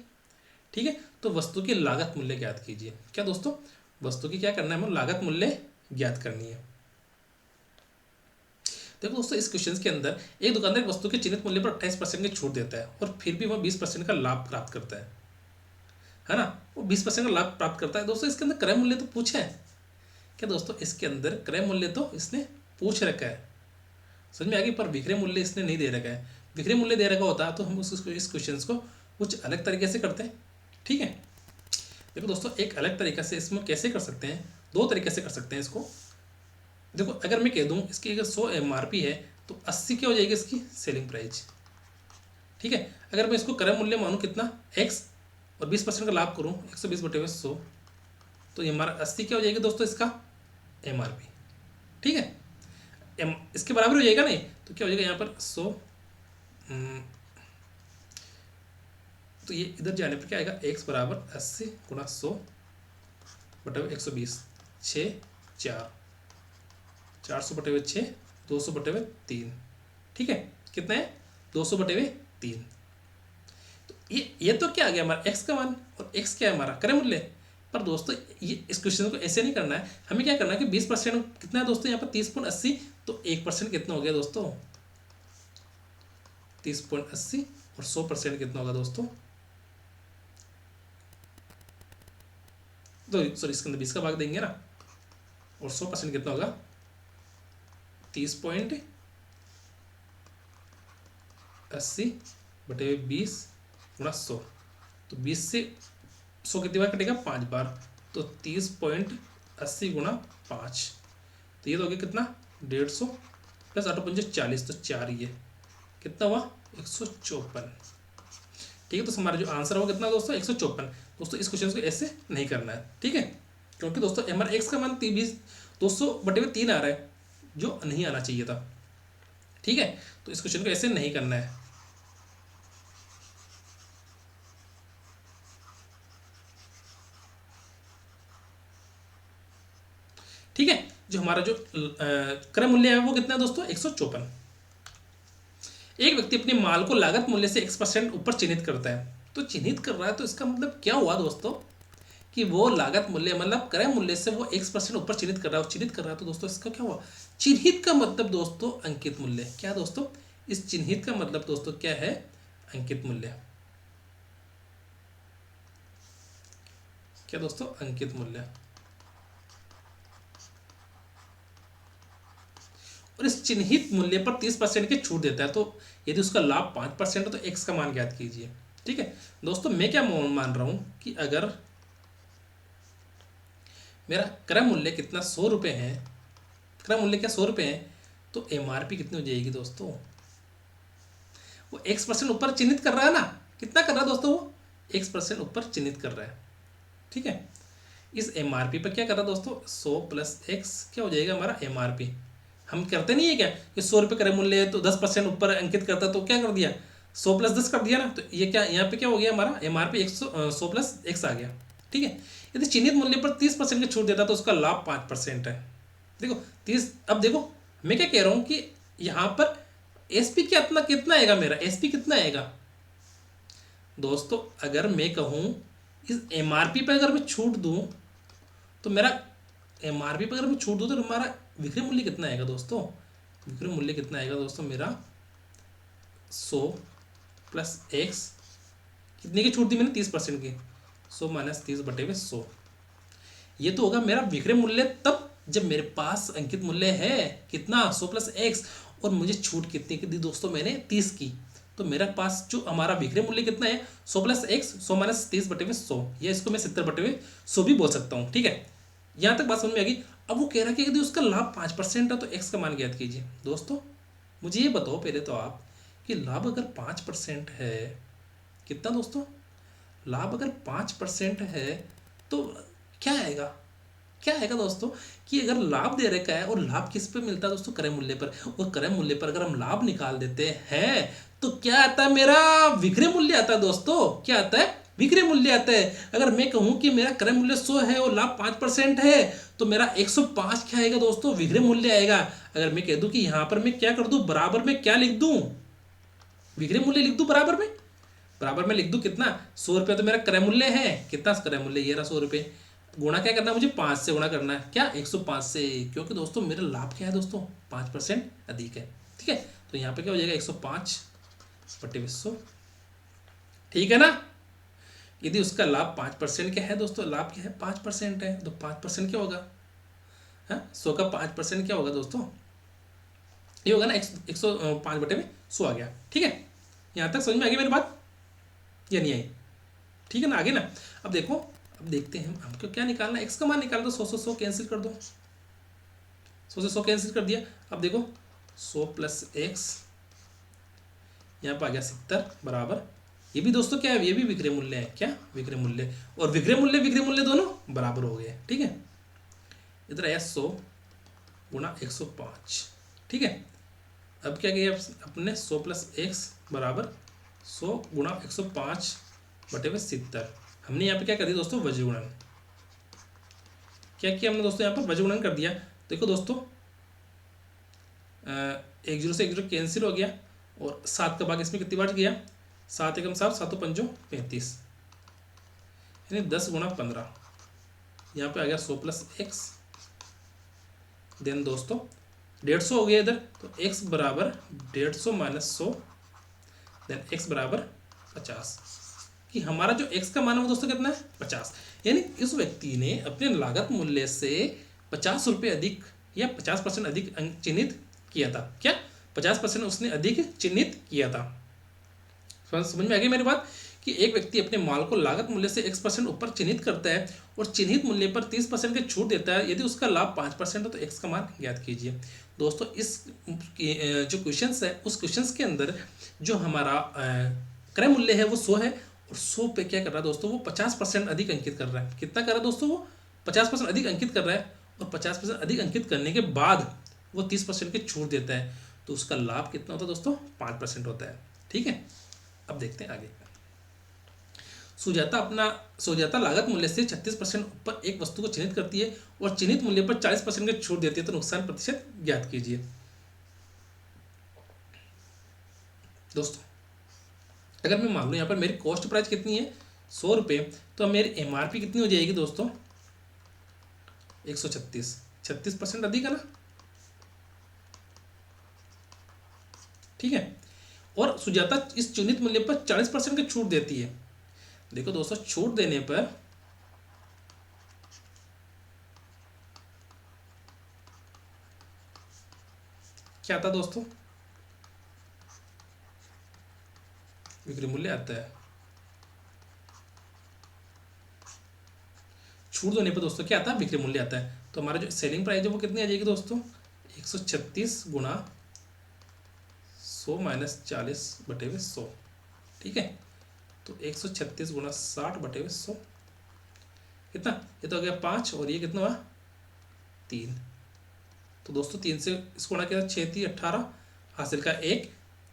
ठीक है, तो वस्तु की लागत मूल्य ज्ञात कीजिए। क्या दोस्तों? वस्तु की क्या करना है? हमें लागत मूल्य ज्ञात करनी है। देखो दोस्तों, इस क्वेश्चन के अंदर एक दुकानदार एक वस्तु के चिन्हित मूल्य पर 28% की छूट देता है और फिर भी वह 20% का लाभ प्राप्त करता है ना। वो 20% का लाभ प्राप्त करता है। दोस्तों इसके अंदर क्रय मूल्य तो पूछा है क्या दोस्तों? इसके अंदर क्रय मूल्य तो इसने पूछ रखा है, समझ में आ गई, पर विक्रय मूल्य इसने नहीं दे रखा है। विक्रय मूल्य दे रखा होता तो हम इस क्वेश्चन को कुछ अलग तरीके से करते हैं। ठीक है, देखो दोस्तों एक अलग तरीके से इसमें कैसे कर सकते हैं, दो तरीके से कर सकते हैं इसको। देखो अगर मैं कह दूं इसकी अगर 100 MRP है तो 80 क्या हो जाएगी इसकी सेलिंग प्राइस। ठीक है, अगर मैं इसको क्रय मूल्य मानूं कितना x और 20% का लाभ करूं 120/100, तो ये हमारा 80 क्या हो जाएगी दोस्तों इसका MRP। ठीक है, इसके बराबर हो जाएगा नहीं, तो क्या हो जाएगा यहाँ पर 100, तो ये इधर जाने पर क्या आएगा x बराबर 80 गुणा 100/120, 6 4 400/6, 200/3। ठीक है, कितना है 200/3। तो ये तो क्या आ गया हमारा x का मान, और x क्या है हमारा क्रय मूल्य। पर दोस्तों ये इस क्वेश्चन को ऐसे नहीं करना है, हमें क्या करना है कि 20% कितना है दोस्तों यहाँ पर 30.80, तो 1% कितना हो गया दोस्तों 30.80, और 100% कितना होगा दोस्तों, तो सॉरी इसके अंदर 20 का भाग देंगे ना, और 100% कितना होगा 30.80/20 गुणा 100, तो 20 से 100 कितनी बार कटेगा 5 बार, तो 30.80 गुणा 5, तो ये तो हो गया कितना 150 प्लस 8×5 40, तो 4, ये कितना हुआ 154। ठीक है, तो हमारा जो आंसर होगा कितना दोस्तों 154। दोस्तों इस क्वेश्चन को ऐसे नहीं करना है, ठीक है, क्योंकि दोस्तों हमारा x का मान 200/3 आ रहा है, जो नहीं आना चाहिए था। ठीक है, तो इस क्वेश्चन को ऐसे नहीं करना है। ठीक है, जो हमारा जो क्रय मूल्य है वो कितना है दोस्तों 154। एक व्यक्ति अपने माल को लागत मूल्य से x% ऊपर चिन्हित करता है, तो चिन्हित कर रहा है तो इसका मतलब क्या हुआ दोस्तों कि वो लागत मूल्य मतलब क्रय मूल्य से वो x% ऊपर चिन्हित कर रहा है, चिन्हित कर रहा है, तो दोस्तों इसका क्या हुआ, चिन्हित का मतलब दोस्तों अंकित मूल्य। क्या दोस्तों, इस चिन्हित का मतलब दोस्तों क्या है, अंकित मूल्य। क्या दोस्तों, अंकित मूल्य। और इस चिन्हित मूल्य पर 30% की छूट देता है, तो यदि उसका लाभ 5% है तो x का मान ज्ञात कीजिए। ठीक है दोस्तों, मैं क्या मान रहा हूं कि अगर मेरा क्रय मूल्य कितना 100 रुपये है, क्रय मूल्य क्या 100 रुपये है, तो MRP कितनी हो जाएगी दोस्तों, वो x% ऊपर चिन्हित कर रहा है ना, कितना कर रहा है दोस्तों, वो x% ऊपर चिन्हित कर रहा है। ठीक है, इस MRP पर क्या कर रहा है दोस्तों 100 + x क्या हो जाएगा हमारा MRP। हम करते नहीं है क्या कि 100 रुपये क्रय मूल्य है तो 10% ऊपर अंकित करता, तो क्या कर दिया 100 + 10 कर दिया ना, तो ये क्या यहाँ पे क्या हो गया हमारा MRP 100 + x आ गया। ठीक है, यदि चिन्हित मूल्य पर 30% की छूट देता तो उसका लाभ 5% है। देखो 30, अब देखो मैं क्या कह रहा हूँ कि यहाँ पर SP कितना कितना आएगा, मेरा SP कितना आएगा दोस्तों, अगर मैं कहूँ इस MRP पर अगर मैं छूट दूँ तो मेरा MRP पर अगर मैं छूट दूँ तो हमारा विक्रय मूल्य कितना आएगा दोस्तों, विक्रय मूल्य कितना आएगा दोस्तों मेरा 100 + x, कितने की छूट दी मैंने 30% की, 100 - 30/100, ये तो होगा मेरा विक्रय मूल्य तब जब मेरे पास अंकित मूल्य है कितना 100 + x, और मुझे छूट कितनी की दी दोस्तों मैंने 30 की, तो मेरे पास जो हमारा विक्रय मूल्य कितना है 100 + x, 100 - 30/100, या इसको मैं 70/100 भी बोल सकता हूँ। ठीक है, यहाँ तक बात समझ में आ गई। अब वो कह रहा है कि यदि उसका लाभ 5% है तो x का मान ज्ञात कीजिए। दोस्तों मुझे ये बताओ पहले तो आप कि लाभ अगर 5% है, कितना दोस्तों, लाभ अगर 5% है तो क्या आएगा, क्या आएगा दोस्तों कि अगर लाभ दे रखा है, और लाभ किस पे मिलता है दोस्तों, क्रय मूल्य पर, और क्रय मूल्य पर अगर हम लाभ निकाल देते हैं तो क्या आता है, मेरा विक्रय मूल्य आता है दोस्तों, क्या आता है, विक्रय मूल्य आता है। अगर मैं कहूं कि मेरा क्रय मूल्य 100 है और लाभ 5% है तो मेरा 105 क्या आएगा दोस्तों, विक्रय मूल्य आएगा। अगर मैं कह दूं कि यहां पर मैं क्या कर दूं, बराबर में क्या लिख दूं, विक्रय मूल्य लिख दूं, बराबर में लिख दूं कितना 100 रुपये, तो मेरा क्रय मूल्य है कितना, क्रय मूल्य ये रहा 100 रुपये, गुणा क्या करना है मुझे 5 से गुणा करना है, क्या 105 से, क्योंकि दोस्तों मेरा लाभ क्या है दोस्तों 5% अधिक है। ठीक है, तो यहाँ पे क्या हो जाएगा 105/100। ठीक है ना, यदि उसका लाभ 5% क्या है दोस्तों, लाभ क्या है 5% है, तो 5% क्या होगा, हाँ 100 का 5% क्या होगा दोस्तों ये होगा ना 105/100 आ गया। ठीक है, यहाँ तक समझ में आ गई मेरी बात या नहीं आई? ठीक है ना, आगे ना। अब देखो, अब देखते हैं हमको क्या निकालना है। एक्स का मान निकालना, तो 100 कैंसिल कर दो, 100 से 100 कैंसिल कर दिया। अब देखो 100 प्लस एक्स, यहाँ पर आ गया 70 बराबर, ये भी दोस्तों क्या है, ये भी विक्रय मूल्य है। क्या विक्रय मूल्य, और विक्रय मूल्य दोनों बराबर हो गए। ठीक है, इधर आया 100 गुणा 105। ठीक है, अब क्या किया अपने 100 प्लस एक्स बराबर 100 गुणा 105/70। हमने यहाँ पे क्या कर दिया दोस्तों, वज्र गुणन। क्या किया हमने दोस्तों, यहाँ पर वज्र गुणन कर दिया। देखो दोस्तों, 1 0 से 1 0 कैंसिल हो गया, और 7 का भाग इसमें कितनी बार गया, 7 एकम 7, 7 पंजो 35, यानी 10 गुणा 15। यहाँ पे आ गया 100 प्लस एक्स, देन दोस्तों 150 हो गया इधर, तो x बराबर 150 माइनस 100, देन x बराबर 50, कि हमारा जो x का मान है वो दोस्तों कितना है, 50। यानी इस व्यक्ति ने अपने लागत मूल्य से 50 रुपये अधिक या 50% अधिक चिन्हित किया था। क्या 50% उसने अधिक चिन्हित किया था। समझ में आ गई मेरी बात, कि एक व्यक्ति अपने माल को लागत मूल्य से x% ऊपर चिन्हित करता है और चिन्हित मूल्य पर 30% की छूट देता है। यदि उसका लाभ 5% है तो x का मान ज्ञात कीजिए। दोस्तों इस जो क्वेश्चंस है, उस क्वेश्चंस के अंदर जो हमारा क्रय मूल्य है वो 100 है, और 100 पे क्या कर रहा है दोस्तों, वो 50% अधिक अंकित कर रहा है। कितना कर रहा है दोस्तों, वो 50% अधिक अंकित कर रहा है, और 50% अधिक अंकित करने के बाद वो 30% की छूट देता है, तो उसका लाभ कितना होता है दोस्तों, 5% होता है। ठीक है, अब देखते हैं आगे। सुजाता लागत मूल्य से 36% ऊपर एक वस्तु को चिन्हित करती है और चिन्हित मूल्य पर 40% की छूट देती है, तो नुकसान प्रतिशत ज्ञात कीजिए। दोस्तों अगर मैं मान लूँ यहाँ पर मेरी कॉस्ट प्राइस कितनी है, 100 रुपये, तो मेरी MRP कितनी हो जाएगी दोस्तों, 136, 36% अधिक है ना। ठीक है, और सुजाता इस चिन्हित मूल्य पर 40% की छूट देती है। देखो दोस्तों, छूट देने पर क्या आता है दोस्तों, विक्रय मूल्य आता है। छूट देने पर दोस्तों क्या आता है, विक्रय मूल्य आता है। तो हमारा जो सेलिंग प्राइस है वो कितनी आ जाएगी दोस्तों, 136 गुणा 100 माइनस 40/100। ठीक है, तो 136 गुणा 60/100 कितना, ये तो हो गया 5, और ये कितना हुआ 3। तो दोस्तों 3 से इसको गुणा किया, 6 3 18, हासिल का 1,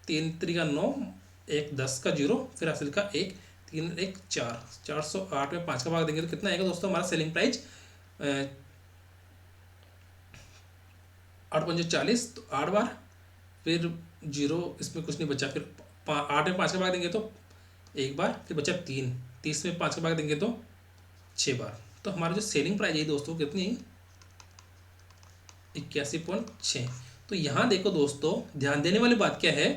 3 3 का 9, 1 10 का 0, फिर हासिल का 1, 3 1 4, 408 में 5 का भाग देंगे तो कितना आएगा दोस्तों, हमारा सेलिंग प्राइस 8 5 40, तो 8 बार, फिर 0 इसमें कुछ नहीं बचा, फिर 8 में 5 का भाग देंगे तो 1 बार, फिर बचा 3, 30 में 5 का भाग देंगे तो 6 बार। तो हमारा जो सेलिंग प्राइस है दोस्तों कितनी, 81.6। तो यहाँ देखो दोस्तों, ध्यान देने वाली बात क्या है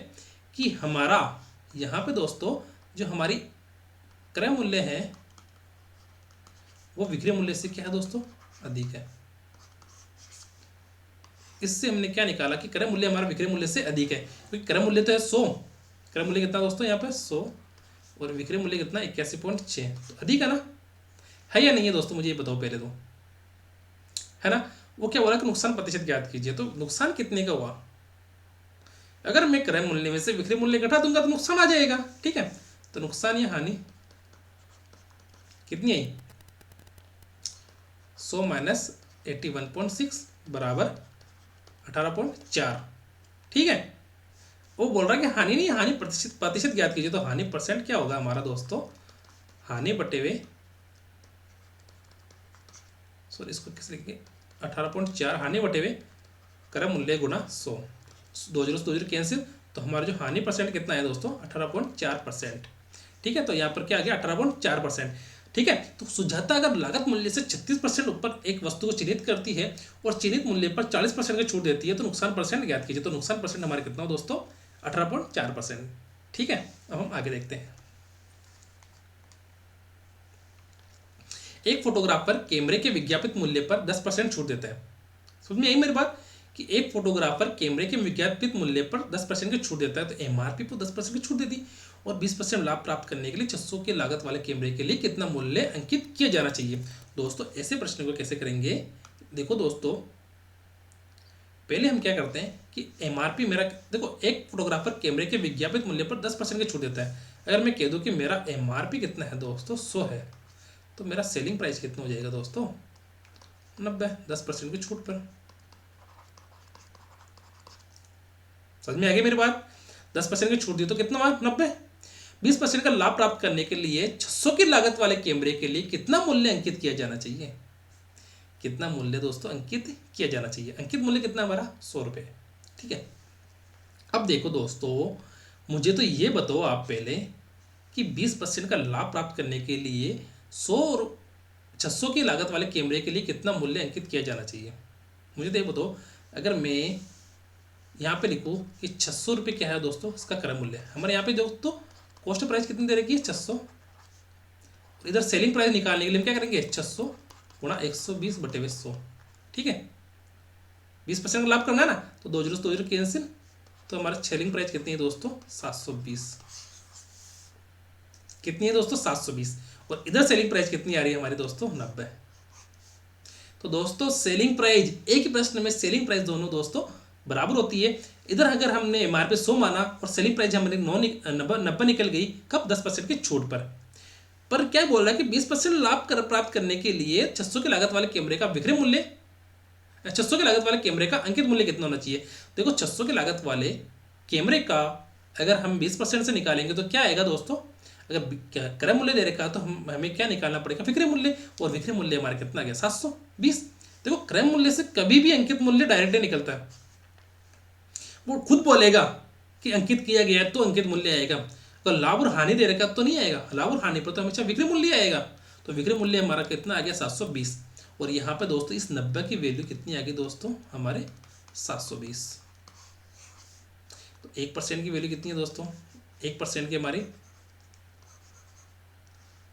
कि हमारा यहाँ पे दोस्तों जो हमारी क्रय मूल्य है वो विक्रय मूल्य से क्या है दोस्तों, अधिक है। इससे हमने क्या निकाला कि क्रय मूल्य हमारा विक्रय मूल्य से अधिक है, क्योंकि क्रय मूल्य तो है 100, क्रय मूल्य कितना दोस्तों यहाँ पे 100, और विक्रय मूल्य कितना 81.6, तो अधिक है ना, है या नहीं है दोस्तों, मुझे ये बताओ पहले तो, है ना। वो क्या बोला कि नुकसान प्रतिशत ज्ञात कीजिए, तो नुकसान कितने का हुआ, अगर मैं क्रय मूल्य में से विक्रय मूल्य घटा दूंगा तो नुकसान आ जाएगा। ठीक है, तो नुकसान या हानि कितनी आई, 100 माइनस 81.6 बराबर 18.4। ठीक है, वो बोल रहा है कि हानि नहीं, हानि प्रतिशत ज्ञात कीजिए, तो हानि परसेंट क्या होगा हमारा दोस्तों, हानि बटे हुए, सॉरी इसको किस लिखेंगे, 18.4 हानि बटे हुए क्रय मूल्य गुणा 100, 2 0 से 2 0 कैंसिल, तो हमारा जो हानि परसेंट कितना है दोस्तों, 18.4%। ठीक है, तो यहाँ पर क्या आ गया, 18.4%। ठीक है, तो सुजाता अगर लागत मूल्य से 36% ऊपर एक वस्तु को चिन्हित करती है और चिन्हित मूल्य पर 40% की छूट देती है, तो नुकसान परसेंट ज्ञात कीजिए। तो नुकसान परसेंट हमारे कितना हो दोस्तों, 18.4%। ठीक है, अब हम आगे देखते हैं। एक फोटोग्राफर कैमरे के विज्ञापित मूल्य पर 10% छूट देता है। समझ में आई मेरी बात, कि एक फोटोग्राफर कैमरे के विज्ञापित मूल्य पर 10% की छूट देता है, तो एमआरपी पर 10% की छूट दे दी और 20% लाभ प्राप्त करने के लिए 600 की लागत वाले कैमरे के लिए कितना मूल्य अंकित किया जाना चाहिए। दोस्तों ऐसे प्रश्न को कैसे करेंगे, देखो दोस्तों पहले हम क्या करते हैं कि एमआरपी मेरा, देखो एक फोटोग्राफर कैमरे के विज्ञापित मूल्य पर 10% की छूट देता है। अगर मैं कह दूं कि मेरा एमआरपी कितना है दोस्तों 100 है, तो मेरा सेलिंग प्राइस कितना हो जाएगा दोस्तों 90, 10% की छूट पर। समझ में आ गई मेरी बात। 10% की छूट दी तो कितना हुआ 90। 20% का लाभ प्राप्त करने के लिए 600 की लागत वाले कैमरे के लिए कितना मूल्य अंकित किया जाना चाहिए, कितना मूल्य दोस्तों अंकित किया जाना चाहिए। अंकित मूल्य कितना हमारा 100 रुपये। ठीक है, अब देखो दोस्तों मुझे तो ये बताओ आप पहले कि 20% का लाभ प्राप्त करने के लिए 600 की लागत वाले कैमरे के लिए कितना मूल्य अंकित किया जाना चाहिए। मुझे तो ये बताओ, अगर मैं यहाँ पे लिखूँ कि 600 रुपये क्या है दोस्तों इसका क्रय मूल्य, हमारे यहाँ पे दोस्तों कॉस्ट प्राइस कितनी दे रखी है 600, इधर सेलिंग प्राइस निकालने के लिए हम क्या करेंगे 600 गुणा 120/100। ठीक है, 20% का लाभ करना है ना, तो 2 जीरो 2 जीरो कैंसिल, तो हमारा सेलिंग प्राइस कितनी है दोस्तों 720। कितनी है दोस्तों 720, और इधर सेलिंग प्राइस कितनी आ रही है हमारी दोस्तों 90। तो दोस्तों सेलिंग प्राइस, एक ही प्रश्न में सेलिंग प्राइस दोनों दोस्तों बराबर होती है। इधर अगर हमने एमआरपी 100 माना और सेलिंग प्राइस हमारी 90 निकल गई, कब 10% की छूट पर क्या बोल रहा है कि 20% लाभ प्राप्त करने के लिए 600 की लागत वाले कैमरे का विक्रय मूल्य, 600 की लागत वाले कैमरे का अंकित मूल्य कितना होना चाहिए। देखो 600 की लागत वाले कैमरे का अगर हम 20% से निकालेंगे तो क्या आएगा दोस्तों, अगर क्रय मूल्य दे रखा तो हमें क्या निकालना पड़ेगा विक्रय मूल्य, और विक्रय मूल्य हमारा कितना आ गया 720। देखो क्रय मूल्य से कभी भी अंकित मूल्य डायरेक्ट निकलता है, वो खुद बोलेगा कि अंकित किया गया है तो अंकित मूल्य आएगा। तो लाभ और हानि दे रखा तो नहीं आएगा, लाभ और हानि पर तो हमेशा विक्रय मूल्य आएगा। तो विक्रय मूल्य हमारा कितना आ गया 720, और यहाँ पे दोस्तों इस 90 की वैल्यू कितनी आ गई दोस्तों हमारे 720। तो 1% की वैल्यू कितनी है दोस्तों, 1% की हमारी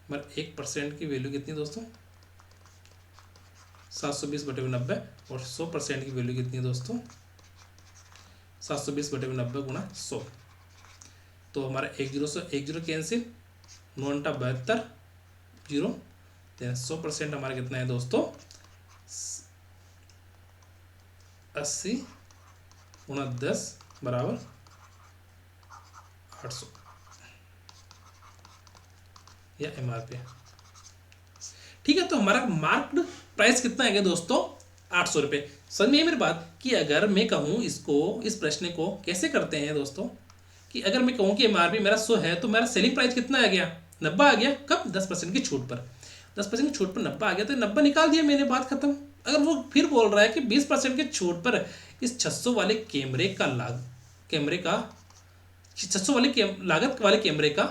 1% की वैल्यू कितनी है दोस्तों 720/90, और 100% की वैल्यू कितनी है दोस्तों 720/90 गुणा 100। तो हमारा 1 जीरो कैंसिल, 9×72 जीरो, 100% हमारा कितना है दोस्तों 80 गुणा 10 बराबर 800 या एमआरपी। ठीक है, तो हमारा मार्क्ड प्राइस कितना है दोस्तों 800 रुपये। समझ में मेरी बात कि अगर मैं कहूँ इसको, इस प्रश्न को कैसे करते हैं दोस्तों, कि अगर मैं कहूँ कि एमआरपी मेरा 100 है तो मेरा सेलिंग प्राइस कितना आ गया 90 आ गया, कब 10% की छूट पर। 10% की छूट पर 90 आ गया तो 90 निकाल दिया मैंने, बात खत्म। अगर वो फिर बोल रहा है कि 20% की छूट पर इस 600 वाले कैमरे का कैमरे का 600 वाले लागत वाले कैमरे का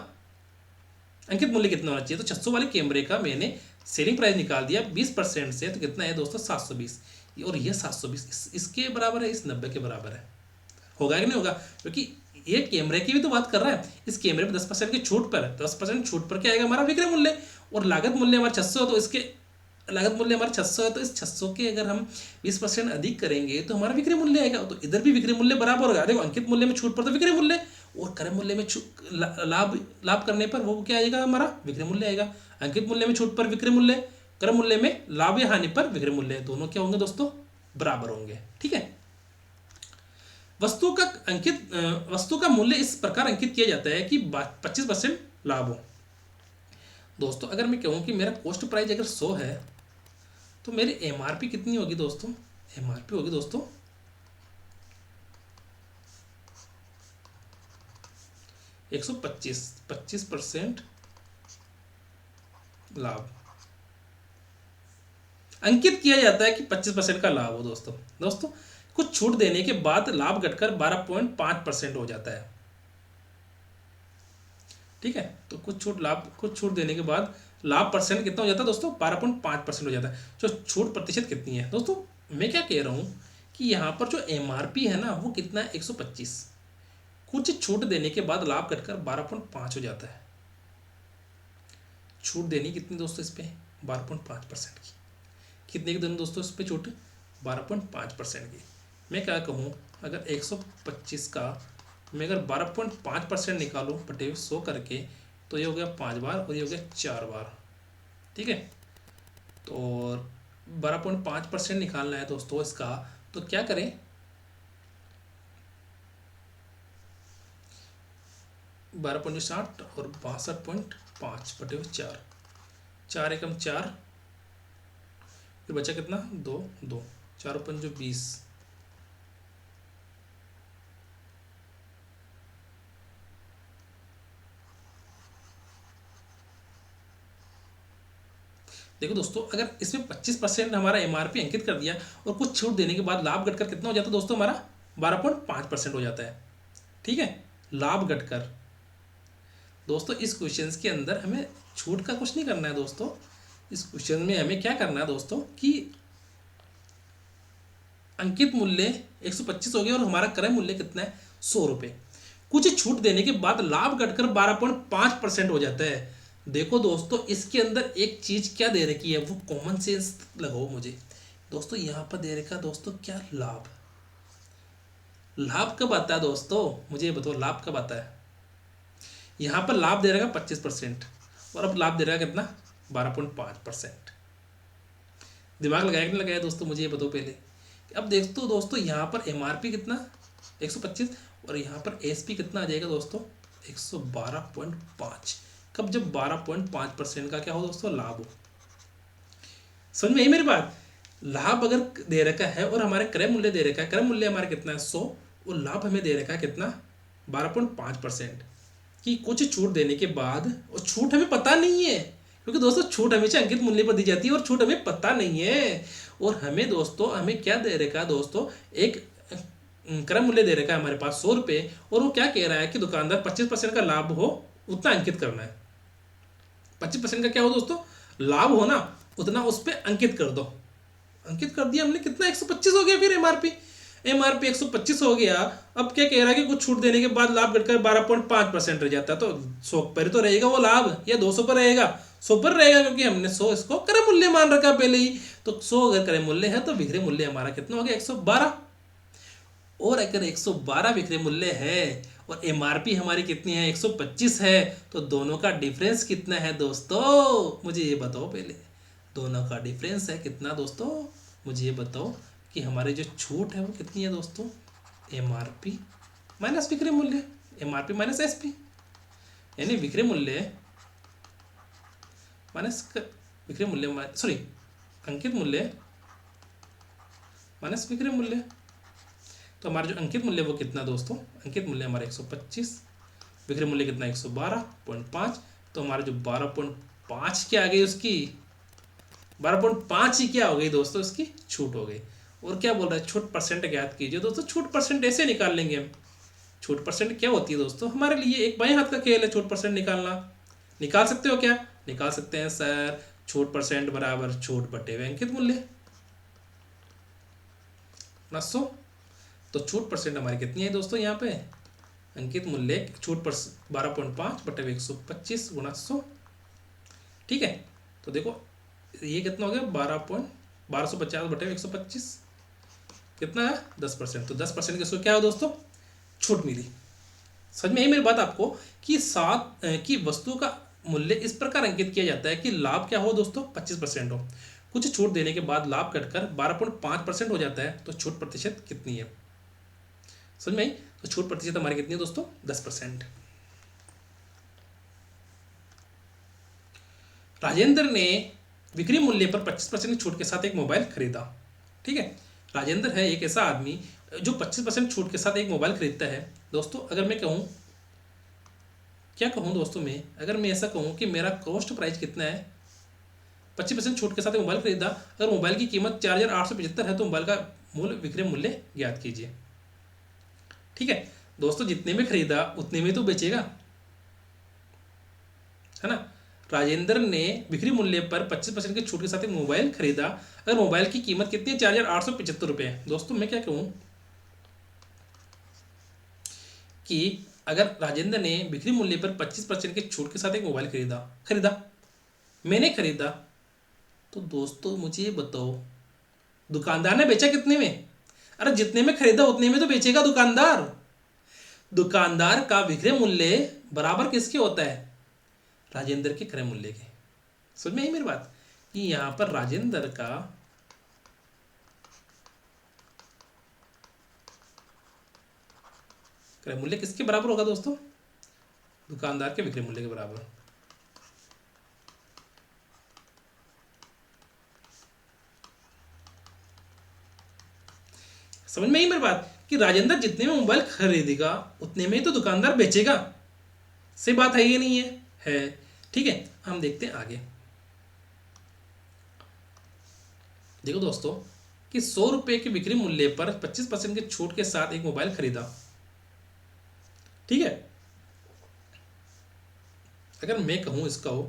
अंकित मूल्य कितना होना चाहिए, तो 600 वाले कैमरे का मैंने सेलिंग प्राइस निकाल दिया 20% से, तो कितना है दोस्तों 720, और ये 720 इसके बराबर है, इस 90 के बराबर है। होगा कि नहीं होगा, क्योंकि ये कैमरे की भी तो बात कर रहा है। इस कैमरे पर 10% की छूट पर, 10% छूट पर क्या आएगा हमारा विक्रय मूल्य, और लागत मूल्य हमारा 600 है, तो इसके लागत मूल्य हमारा 600 है, तो इस 600 के अगर हम 20% अधिक करेंगे तो हमारा विक्रय मूल्य आएगा। तो इधर भी विक्रय मूल्य बराबर होगा। देखो अंकित मूल्य में छूट पर तो विक्रय मूल्य, और क्रय मूल्य में लाभ करने पर वो क्या आएगा हमारा विक्रय मूल्य आएगा। अंकित मूल्य में छूट पर विक्रय मूल्य, क्रय मूल्य में लाभ या हानि पर विक्रय मूल्य, दोनों क्या होंगे दोस्तों बराबर होंगे। ठीक है, वस्तु का मूल्य इस प्रकार अंकित किया जाता है कि 25% लाभ हो। दोस्तों अगर मैं कहूँ कि मेरा कॉस्ट प्राइस अगर 100 है तो मेरी एमआरपी कितनी होगी दोस्तों, एमआरपी होगी दोस्तों 125, 25% लाभ अंकित किया जाता है कि 25% का लाभ हो। दोस्तों कुछ छूट देने के बाद लाभ घटकर 12.5% हो जाता है। ठीक है, तो कुछ छूट देने के बाद लाभ परसेंट कितना हो जाता है दोस्तों 12.5% हो जाता है। जो छूट प्रतिशत कितनी है दोस्तों, मैं क्या कह रहा हूँ कि यहाँ पर जो एमआरपी है ना वो कितना है 125, कुछ छूट देने के बाद लाभ घटकर 12.5 हो जाता है। छूट देनी कितनी दोस्तों इस पे 12.5% की, कितने की देनी दोस्तों इस पे छूट 12.5% की। मैं क्या कहूँ, अगर 125 का मैं अगर 12.5% निकालूँ बटे 100 करके, तो ये हो गया 5 बार और ये हो गया 4 बार। ठीक है, तो 12.5% निकालना है दोस्तों इसका, तो क्या करें, 12.60 और 62.5 बटे 4, 4 एकम 4, फिर बचा कितना, 2 2, 4 पंजो 20। देखो दोस्तों, अगर इसमें 25% हमारा एमआरपी अंकित कर दिया और कुछ छूट देने के बाद लाभ घटकर कितना हो जाता है दोस्तों, हमारा 12.5% हो जाता है। ठीक है, लाभ घटकर। दोस्तों इस क्वेश्चन के अंदर हमें छूट का कुछ नहीं करना है दोस्तों। इस क्वेश्चन में हमें क्या करना है दोस्तों कि अंकित मूल्य 125 हो गया और हमारा क्रय मूल्य कितना है, 100 रुपये। कुछ छूट देने के बाद लाभ घटकर 12.5% हो जाता है। देखो दोस्तों, इसके अंदर एक चीज क्या दे रखी है, वो कॉमन सेंस लगाओ मुझे दोस्तों। यहाँ पर दे रखा दोस्तों क्या, लाभ। लाभ कब आता है दोस्तों, मुझे ये बताओ, लाभ कब आता है। यहाँ पर लाभ दे रखा 25% और अब लाभ दे रहा है कितना, 12.5%। दिमाग लगाया कि नहीं लगाया दोस्तों, मुझे ये बताओ पहले। अब देखो दोस्तों, यहाँ पर एमआरपी कितना 125 और यहाँ पर एसपी कितना आ जाएगा दोस्तों, 112.5। कब, जब 12.5% का क्या हो दोस्तों, लाभ हो। समझ में आई मेरी बात। लाभ अगर दे रखा है और हमारे क्रय मूल्य दे रखा है, क्रय मूल्य हमारा कितना है 100 और लाभ हमें दे रखा है कितना 12.5%, कि कुछ छूट देने के बाद, और छूट हमें पता नहीं है, क्योंकि दोस्तों छूट हमेशा अंकित मूल्य पर दी जाती है और छूट हमें पता नहीं है। और हमें दोस्तों, हमें क्या दे रखा है दोस्तों, एक क्रय मूल्य दे रखा है हमारे पास 100 रुपये, और वो क्या कह रहा है कि दुकानदार 25% का लाभ हो उतना अंकित करना है। 25% का क्या हो दोस्तों, लाभ हो ना, उतना उस पर अंकित कर दो। अंकित कर दिया हमने, कितना 125 हो गया, फिर एमआरपी 125 हो गया। अब क्या कह रहा है कि कुछ छूट देने के बाद लाभ घटकर 12.5% रह जाता है, तो 100 पर तो रहेगा वो लाभ, या 200 पर रहेगा, 100 पर रहेगा, क्योंकि हमने 100 इसको क्रय मूल्य मान रखा पहले ही। तो 100 अगर क्रय मूल्य है तो विक्रय मूल्य हमारा कितना हो गया, 112। और अगर 112 विक्रय मूल्य है और एमआरपी हमारी कितनी है, 125 है, तो दोनों का डिफरेंस कितना है दोस्तों, मुझे ये बताओ पहले। दोनों का डिफरेंस है कितना दोस्तों, मुझे ये बताओ कि हमारी जो छूट है वो कितनी है दोस्तों, एमआरपी माइनस विक्रय मूल्य, एमआरपी माइनस एसपी, यानी विक्रय मूल्य माइनस विक्रय मूल्य, सॉरी अंकित मूल्य माइनस विक्रय मूल्य। तो हमारा जो अंकित मूल्य वो कितना दोस्तों, अंकित मूल्य हमारा 125, विक्रय मूल्य कितना 112.5, तो हमारा जो 12.5 क्या आ गई उसकी, 12.5 ही क्या हो गई दोस्तों, उसकी छूट हो गई। और क्या बोल रहा है, छूट परसेंट ज्ञात कीजिए दोस्तों। छूट परसेंट ऐसे निकाल लेंगे हम। छूट परसेंट क्या होती है दोस्तों, हमारे लिए एक बाएं हाथ का खेल है छूट परसेंट निकालना। निकाल सकते हो क्या, निकाल सकते हैं सर। छूट परसेंट बराबर छूट बटे हुए अंकित मूल्य 900। तो छूट परसेंट हमारी कितनी है दोस्तों, यहाँ पे अंकित मूल्य छूट पर 12.5 बटे 125 गुणा 100। ठीक है, तो देखो ये कितना हो गया, 1250 बटे 125, कितना है 10%। तो 10% किसको क्या हो दोस्तों, छूट मिली। समझ में आई मेरी बात आपको, कि कि वस्तु का मूल्य इस प्रकार अंकित किया जाता है कि लाभ क्या हो दोस्तों, 25% हो, कुछ छूट देने के बाद लाभ घटकर 12.5% हो जाता है, तो छूट प्रतिशत कितनी है। समझ में आई। तो छूट प्रतिशत हमारी कितनी है दोस्तों, 10%। राजेंद्र ने बिक्री मूल्य पर 25% छूट के साथ एक मोबाइल खरीदा। ठीक है, राजेंद्र है एक ऐसा आदमी जो 25% छूट के साथ एक मोबाइल खरीदता है। दोस्तों अगर मैं कहूँ, क्या कहूँ दोस्तों, मैं अगर मैं ऐसा कहूँ कि मेरा कॉस्ट प्राइस कितना है, 25% छूट के साथ एक मोबाइल खरीदा, अगर मोबाइल की कीमत 4875 है, तो मोबाइल का मूल्य विक्रय मूल्य ज्ञात कीजिए। ठीक है दोस्तों, जितने में खरीदा उतने में तो बेचेगा, है ना। राजेंद्र ने बिक्री मूल्य पर 25% की छूट के साथ एक मोबाइल खरीदा, अगर मोबाइल की कीमत कितनी है, 4875 रुपये है। दोस्तों मैं क्या कहूँ कि अगर राजेंद्र ने बिक्री मूल्य पर 25% की छूट के साथ एक मोबाइल खरीदा मैंने खरीदा, तो दोस्तों मुझे ये बताओ दुकानदार ने बेचा कितने में। अरे जितने में खरीदा उतने में तो बेचेगा दुकानदार। दुकानदार का विक्रय मूल्य बराबर किसके होता है? राजेंद्र के क्रय मूल्य के। समझ में आई मेरी बात कि यहां पर राजेंद्र का क्रय मूल्य किसके बराबर होगा दोस्तों? दुकानदार के विक्रय मूल्य के बराबर। समझ में आई मेरी बात कि राजेंद्र जितने में मोबाइल खरीदेगा उतने में ही तो दुकानदार बेचेगा। सही बात है ये नहीं है ठीक है। हम देखते हैं आगे। देखो दोस्तों कि 100 रुपए के बिक्री मूल्य पर 25% की छूट के साथ एक मोबाइल खरीदा। ठीक है, अगर मैं कहूं इसका हो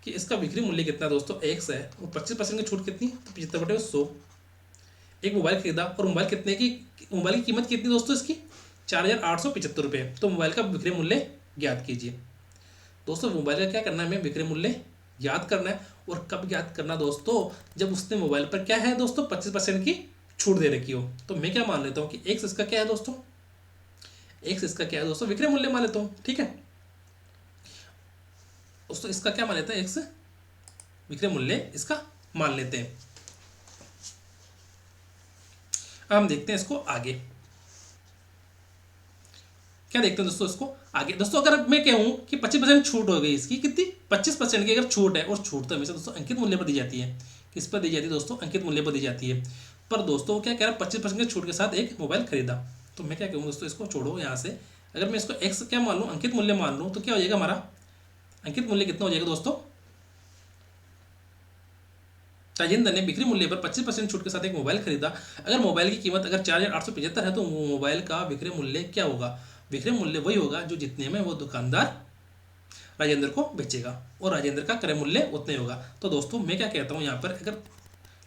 कि इसका बिक्री मूल्य कितना दोस्तों x है और 25% की छूट कितनी, तो 75/100 एक मोबाइल खरीदा। और मोबाइल कितने की, मोबाइल की कीमत कितनी दोस्तों इसकी? 4,875 रुपये। तो मोबाइल का विक्रय मूल्य ज्ञात कीजिए। दोस्तों मोबाइल का क्या करना है, हमें विक्रय मूल्य याद करना है। और कब याद करना दोस्तों? जब उसने मोबाइल पर क्या है दोस्तों 25% की छूट दे रखी हो। तो मैं क्या मान लेता हूँ कि एक्स इसका क्या है दोस्तों, एक्स इसका क्या है दोस्तों विक्रय मूल्य मान लेता हूँ। ठीक है दोस्तों, इसका क्या मान लेते हैं, एक्स विक्रय मूल्य इसका मान लेते हैं। अब हम देखते हैं इसको आगे क्या देखते हैं दोस्तों। इसको आगे दोस्तों अगर मैं कहूं कि 25% छूट हो गई इसकी, कितनी 25% की अगर छूट है, और छूट तो हमेशा दोस्तों अंकित मूल्य पर दी जाती है। किस पर दी जाती है दोस्तों? अंकित मूल्य पर दी जाती है। पर दोस्तों क्या कह रहा है, 25% की छूट के साथ एक मोबाइल खरीदा। तो मैं क्या कहूँ दोस्तों, इसको छोड़ो यहाँ से। अगर मैं इसको एक्स क्या मान लूँ, अंकित मूल्य मान लूँ, तो क्या हो जाएगा हमारा अंकित मूल्य कितना हो जाएगा दोस्तों? राजेंद्र ने बिक्री मूल्य पर 25% छूट के साथ एक मोबाइल खरीदा। अगर मोबाइल की कीमत अगर 4,875 है तो मोबाइल का विक्रय मूल्य क्या होगा? विक्रय मूल्य वही होगा जो जितने में वो दुकानदार राजेंद्र को बेचेगा, और राजेंद्र का क्रय मूल्य उतने होगा। तो दोस्तों मैं क्या कहता हूँ यहाँ पर, अगर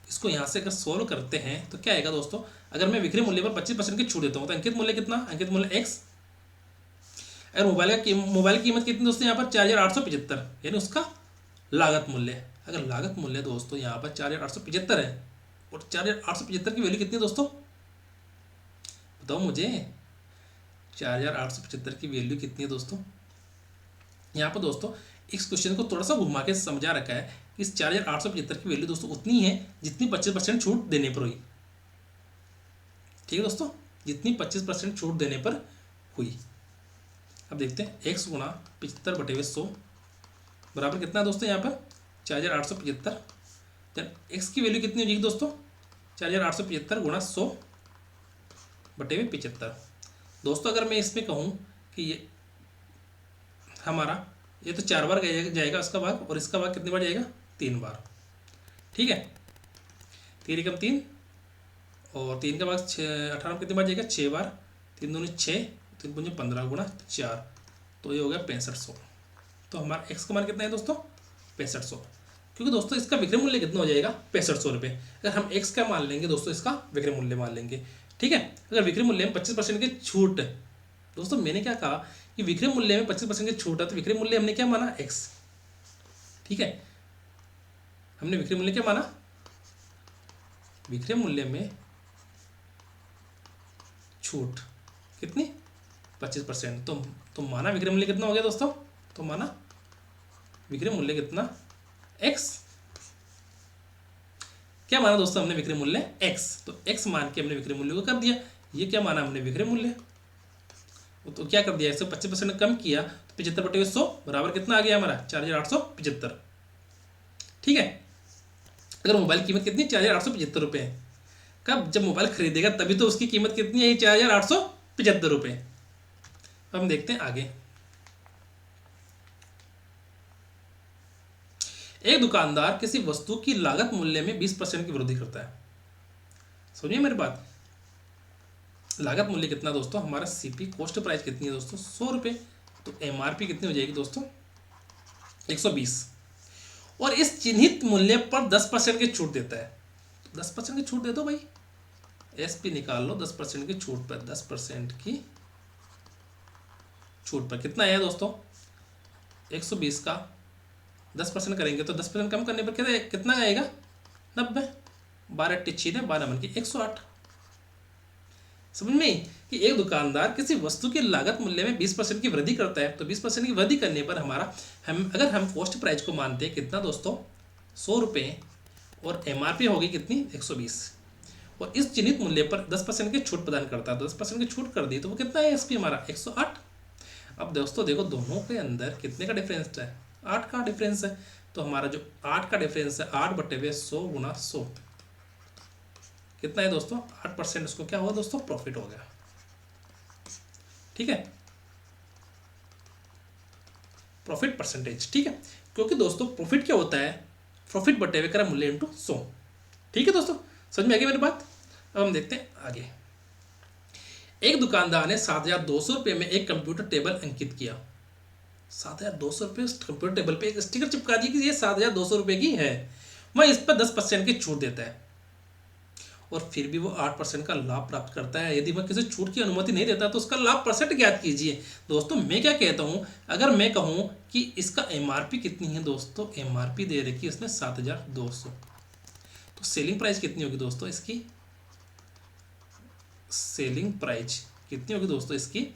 इसको यहाँ से अगर सोल्व करते हैं तो क्या आएगा दोस्तों? अगर मैं विक्रय मूल्य पर 25% की छूट देता हूँ तो अंकित मूल्य कितना? अंकित मूल्य एक्स। अगर मोबाइल की कीमत कितनी दोस्तों यहाँ पर 4,875, यानी उसका लागत मूल्य। अगर लागत मूल्य दोस्तों यहाँ पर 4,875 है, और 4,875 की वैल्यू कितनी है दोस्तों? बताओ मुझे, 4,875 की वैल्यू कितनी है दोस्तों? यहाँ पर दोस्तों इस क्वेश्चन को थोड़ा सा घुमा के समझा रखा है कि इस 4,875 की वैल्यू दोस्तों उतनी है जितनी 25% छूट देने पर हुई। ठीक है दोस्तों, जितनी 25% छूट देने पर हुई। अब देखते हैं x गुणा 75/100 बराबर कितना है दोस्तों? यहाँ पर 4,875। देन x की वैल्यू कितनी हो जाएगी दोस्तों? 4,875 गुणा 100/75। दोस्तों अगर मैं इसमें कहूँ कि ये हमारा ये तो 4 बार जाएगा इसका भाग, और इसका भाग कितनी बार जाएगा? 3 बार। ठीक है, 3 एकम 3, और 3 का भाग 18 कितनी बार जाएगा? 6 बार। 3 दूनी 6, 3 पंजे 15 गुणा 4, तो ये हो गया 6500। तो हमारा x का मान कितना है दोस्तों? 6500। क्योंकि दोस्तों इसका विक्रय मूल्य कितना हो जाएगा? 6500 रुपये। अगर हम x का मान लेंगे दोस्तों, इसका विक्रय मूल्य मान लेंगे। ठीक है, अगर विक्रय मूल्य में 25% की छूट, दोस्तों मैंने क्या कहा कि विक्रय मूल्य में 25% की छूट है, तो विक्रय मूल्य हमने क्या माना? x। ठीक है, हमने विक्रय मूल्य क्या माना? विक्रय मूल्य में छूट कितनी? 25%। तो माना विक्रय मूल्य कितना हो गया दोस्तों? तो माना विक्रय मूल्य कितना? x। क्या माना दोस्तों हमने? विक्रय मूल्य x। तो x मान के हमने विक्रय मूल्य को कर दिया। ये क्या माना हमने? विक्रय मूल्य। तो क्या कर दिया, इससे 25% कम किया, तो 75/100 बराबर कितना आ गया हमारा? 4,875। ठीक है, अगर मोबाइल की कीमत कितनी? 4,875 रुपये है। कब? जब मोबाइल खरीदेगा तभी तो उसकी कीमत कितनी है? 4,875 रुपये। अब हम देखते हैं आगे। एक दुकानदार किसी वस्तु की लागत मूल्य में 20% की वृद्धि करता है। समझिए मेरी बात, लागत मूल्य कितना दोस्तों? हमारा सीपी कॉस्ट प्राइस कितनी है दोस्तों? 100 रुपये। तो एमआरपी कितनी हो जाएगी दोस्तों? 120। और इस चिन्हित मूल्य पर 10% की छूट देता है। 10% की छूट दे दो भाई, एसपी निकाल लो। 10% की छूट पर, 10% की छूट पर कितना है दोस्तों? 120 का 10% करेंगे तो 10% कम करने पर कितना आएगा? 90। 12 × 6 12 मन की 108। समझ में आई? कि एक दुकानदार किसी वस्तु की लागत मूल्य में 20% की वृद्धि करता है, तो 20% की वृद्धि करने पर अगर हम कॉस्ट प्राइस को मानते हैं कितना दोस्तों, 100 रुपये, और एमआरपी होगी कितनी, 120, और इस चिन्हित मूल्य पर 10% की छूट प्रदान करता है, तो 10% की छूट कर दी तो वो कितना है एसपी हमारा, 108। अब दोस्तों देखो दोनों के अंदर कितने का डिफरेंस है, 8 का डिफरेंस है। तो हमारा जो 8 का डिफरेंस है, 8/100 गुना 100 कितना है दोस्तों, 8%। उसको क्या हुआ दोस्तों, प्रॉफिट हो गया। ठीक है, प्रॉफिट परसेंटेज। ठीक है, क्योंकि दोस्तों प्रॉफिट क्या होता है, प्रॉफिट बटे हुए क्रय मूल्य इंटू 100। ठीक है दोस्तों, समझ में आ गई मेरी बात। अब हम देखते हैं आगे। एक दुकानदार ने 7,200 रुपये में एक कंप्यूटर टेबल अंकित किया। 7,200 रुपये कंप्यूटर टेबल पे एक स्टिकर चिपका दिया कि ये 7,200 रुपये की है। वह इस पर 10% की छूट देता है, और फिर भी वो 8% का लाभ प्राप्त करता है। यदि वह किसी छूट की अनुमति नहीं देता तो उसका लाभ परसेंट ज्ञात कीजिए। दोस्तों मैं क्या कहता हूँ, अगर मैं कहूँ कि इसका एमआरपी कितनी है दोस्तों, एमआरपी दे रखी है उसने 7,200, तो सेलिंग प्राइस कितनी होगी दोस्तों इसकी, सेलिंग प्राइस कितनी होगी दोस्तों इसकी,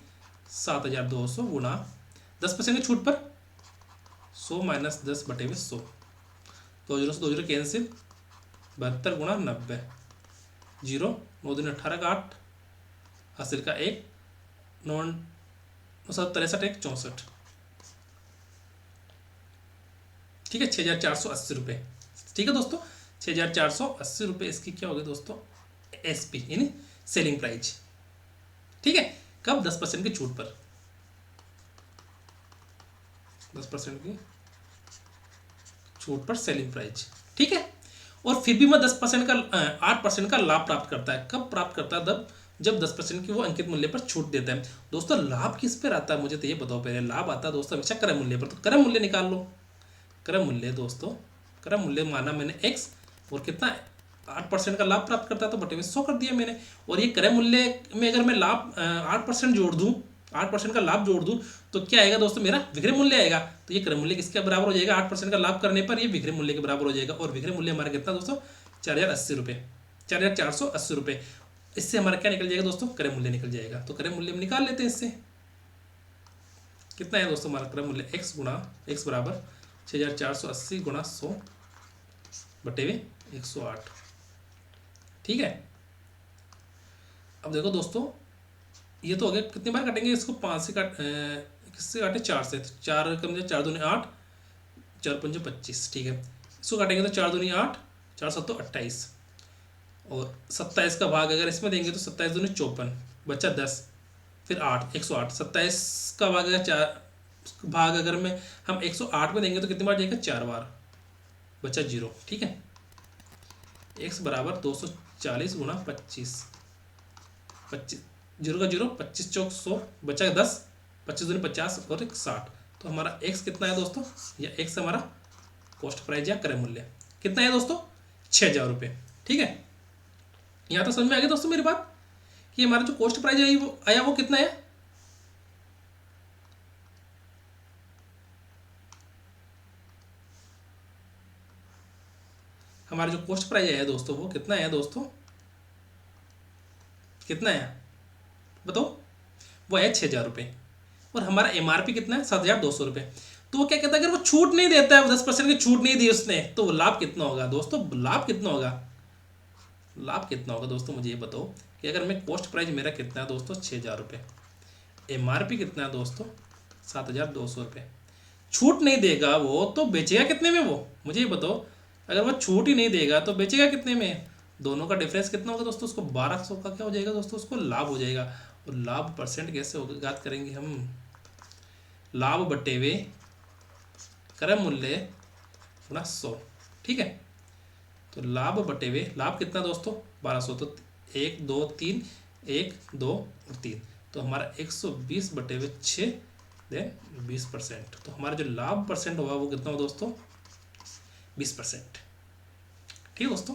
7,200 गुना 10% की छूट पर 100 माइनस 10/100, 2 से 2 जीरो कैंसिल, 72 गुना 90, 0, 9 दूनी 18 का 8, हासिल का 1, 9 7 63 1 64। ठीक है, 6,480 रुपये। ठीक है दोस्तों, 6,480 रुपये इसकी क्या होगी दोस्तों, एसपी यानी सेलिंग प्राइस। ठीक है, कब, 10% की छूट पर, 10% की छूट पर सेलिंग प्राइस। ठीक है, और फिर भी वह 10% का 8% का लाभ प्राप्त करता है। कब प्राप्त करता है, तब जब 10% की वो अंकित मूल्य पर छूट देता है। दोस्तों लाभ किस पर आता है मुझे तो ये बताओ पहले। लाभ आता है दोस्तों हमेशा क्रय मूल्य पर, तो क्रय मूल्य निकाल लो। क्रय मूल्य दोस्तों, क्रय मूल्य माना मैंने x, और कितना 8% का लाभ प्राप्त करता है तो बटे में 100 कर दिया मैंने। और ये क्रय मूल्य में अगर मैं लाभ 8% जोड़ दूँ, 8% का लाभ जोड़ दूँ, तो क्या आएगा दोस्तों, मेरा विक्रय मूल्य आएगा। तो ये क्रय मूल्य किसके बराबर हो जाएगा, 8% का लाभ करने पर ये विक्रय मूल्य के बराबर हो जाएगा। और विक्रय मूल्य हमारा कितना दोस्तों, 4,080 रुपये, 4,480 रुपये। इससे हमारा क्या निकल जाएगा दोस्तों, क्रय मूल्य निकल जाएगा। तो क्रय मूल्य हम निकाल लेते हैं इससे। कितना है दोस्तों हमारा क्रय मूल्य, x बराबर 6,480 गुना 100 बटे में 108। ठीक है, अब देखो दोस्तों ये तो हो गया। कितनी बार काटेंगे इसको, 5 से किससे काटे, 4 से। 4 कम 4 दूनी 8, 4 पंजे 25। ठीक है, इसको काटेंगे तो 4 दूनी 8, 4 7 28, और 27 का भाग अगर इसमें देंगे तो 27 दूनी 54, बच्चा 10, फिर 8, 108। 27 का भाग अगर हम 108 में देंगे तो कितनी बार जाएगा, 4 बार, बच्चा 0। ठीक है, x बराबर 240 गुना 25, 0 का 0, 25 चौक 100, बचा 10, 25 दूनी 50 और 60। तो हमारा x कितना है दोस्तों, या x हमारा कॉस्ट प्राइस या क्रय मूल्य कितना है दोस्तों, 6,000 रुपये। ठीक है, यहाँ तो समझ में आ गया दोस्तों मेरी बात कि हमारा जो कॉस्ट प्राइस आया वो कितना है। हमारा जो कॉस्ट प्राइस आया दोस्तों वो कितना है दोस्तों, कितना है बताओ, वो है 6,000 रुपये। और हमारा एमआरपी कितना है, 7,200 रुपये। तो वो क्या कहता है, अगर वो छूट नहीं देता है, 10% की छूट नहीं दी उसने, तो वो लाभ कितना होगा दोस्तों, लाभ कितना होगा, लाभ कितना होगा दोस्तों मुझे ये बताओ। कि अगर मैं कॉस्ट प्राइस मेरा कितना है दोस्तों, 6,000 रुपये, एमआरपी कितना है दोस्तों, 7,200 रुपये, छूट नहीं देगा वो तो बेचेगा कितने में, वो मुझे ये बताओ। अगर वो छूट ही नहीं देगा तो बेचेगा कितने में, दोनों का डिफरेंस कितना होगा दोस्तों, उसको 1,200 का क्या हो जाएगा दोस्तों, उसको लाभ हो जाएगा। और लाभ परसेंट कैसे होगा, याद करेंगे हम, लाभ बटे हुए क्रय मूल्य गुणा 100। ठीक है, तो लाभ बटे हुए, लाभ कितना दोस्तों 1,200, तो 1 2 3, 1 2 और 3, तो हमारा 120 बटे हुए 6 देन 20%। तो हमारा जो लाभ परसेंट होगा वो कितना होगा दोस्तों, 20%। ठीक है दोस्तों,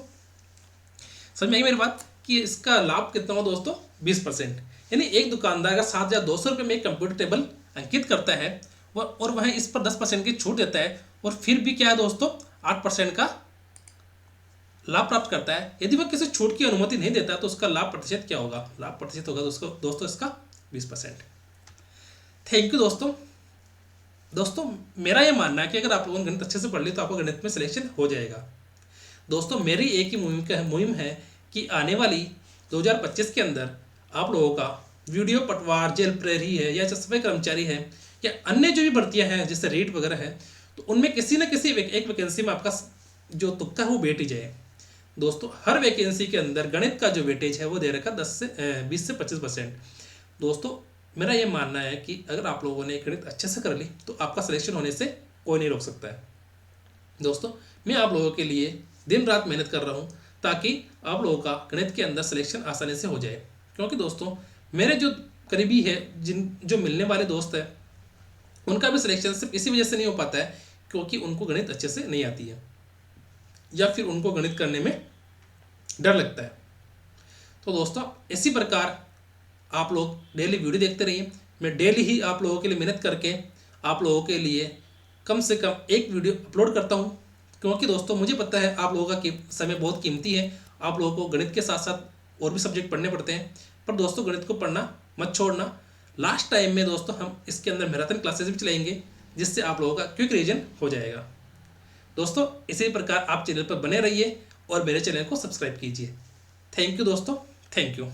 समझ में आई मेरी बात कि इसका लाभ कितना होगा दोस्तों, 20%। यानी एक दुकानदार का 7,200 रुपये में एक कंप्यूटर टेबल अंकित करता है और वह इस पर 10% की छूट देता है, और फिर भी क्या है दोस्तों, 8% का लाभ प्राप्त करता है, यदि वह किसी छूट की अनुमति नहीं देता तो उसका लाभ प्रतिशत क्या होगा? लाभ प्रतिशत होगा दोस्तों इसका 20%। थैंक यू दोस्तों। दोस्तों मेरा ये मानना है कि अगर आप लोगों ने गणित अच्छे से पढ़ ली तो आपको गणित में सिलेक्शन हो जाएगा। दोस्तों मेरी एक ही मुहिम है कि आने वाली 2025 के अंदर आप लोगों का वीडियो पटवार, जेल प्रहरी है या सफाई कर्मचारी है या अन्य जो भी भर्तियां हैं जैसे रीट वगैरह है, तो उनमें किसी न किसी एक वैकेंसी में आपका जो तुक्का है वो बैठ ही जाए। दोस्तों हर वैकेंसी के अंदर गणित का जो वेटेज है वो दे रखा 20 से 25%। दोस्तों मेरा ये मानना है कि अगर आप लोगों ने गणित अच्छे से कर ली तो आपका सिलेक्शन होने से कोई नहीं रोक सकता है। दोस्तों मैं आप लोगों के लिए दिन रात मेहनत कर रहा हूँ ताकि आप लोगों का गणित के अंदर सिलेक्शन आसानी से हो जाए, क्योंकि दोस्तों मेरे जो करीबी है जो मिलने वाले दोस्त हैं उनका भी सिलेक्शन सिर्फ इसी वजह से नहीं हो पाता है क्योंकि उनको गणित अच्छे से नहीं आती है या फिर उनको गणित करने में डर लगता है। तो दोस्तों इसी प्रकार आप लोग डेली वीडियो देखते रहिए। मैं डेली ही आप लोगों के लिए मेहनत करके आप लोगों के लिए कम से कम एक वीडियो अपलोड करता हूँ, क्योंकि दोस्तों मुझे पता है आप लोगों का समय बहुत कीमती है। आप लोगों को गणित के साथ साथ और भी सब्जेक्ट पढ़ने पड़ते हैं, पर दोस्तों गणित को पढ़ना मत छोड़ना। लास्ट टाइम में दोस्तों हम इसके अंदर मैराथन क्लासेस भी चलाएंगे जिससे आप लोगों का क्विक रिवीजन हो जाएगा। दोस्तों इसी प्रकार आप चैनल पर बने रहिए और मेरे चैनल को सब्सक्राइब कीजिए। थैंक यू दोस्तों, थैंक यू।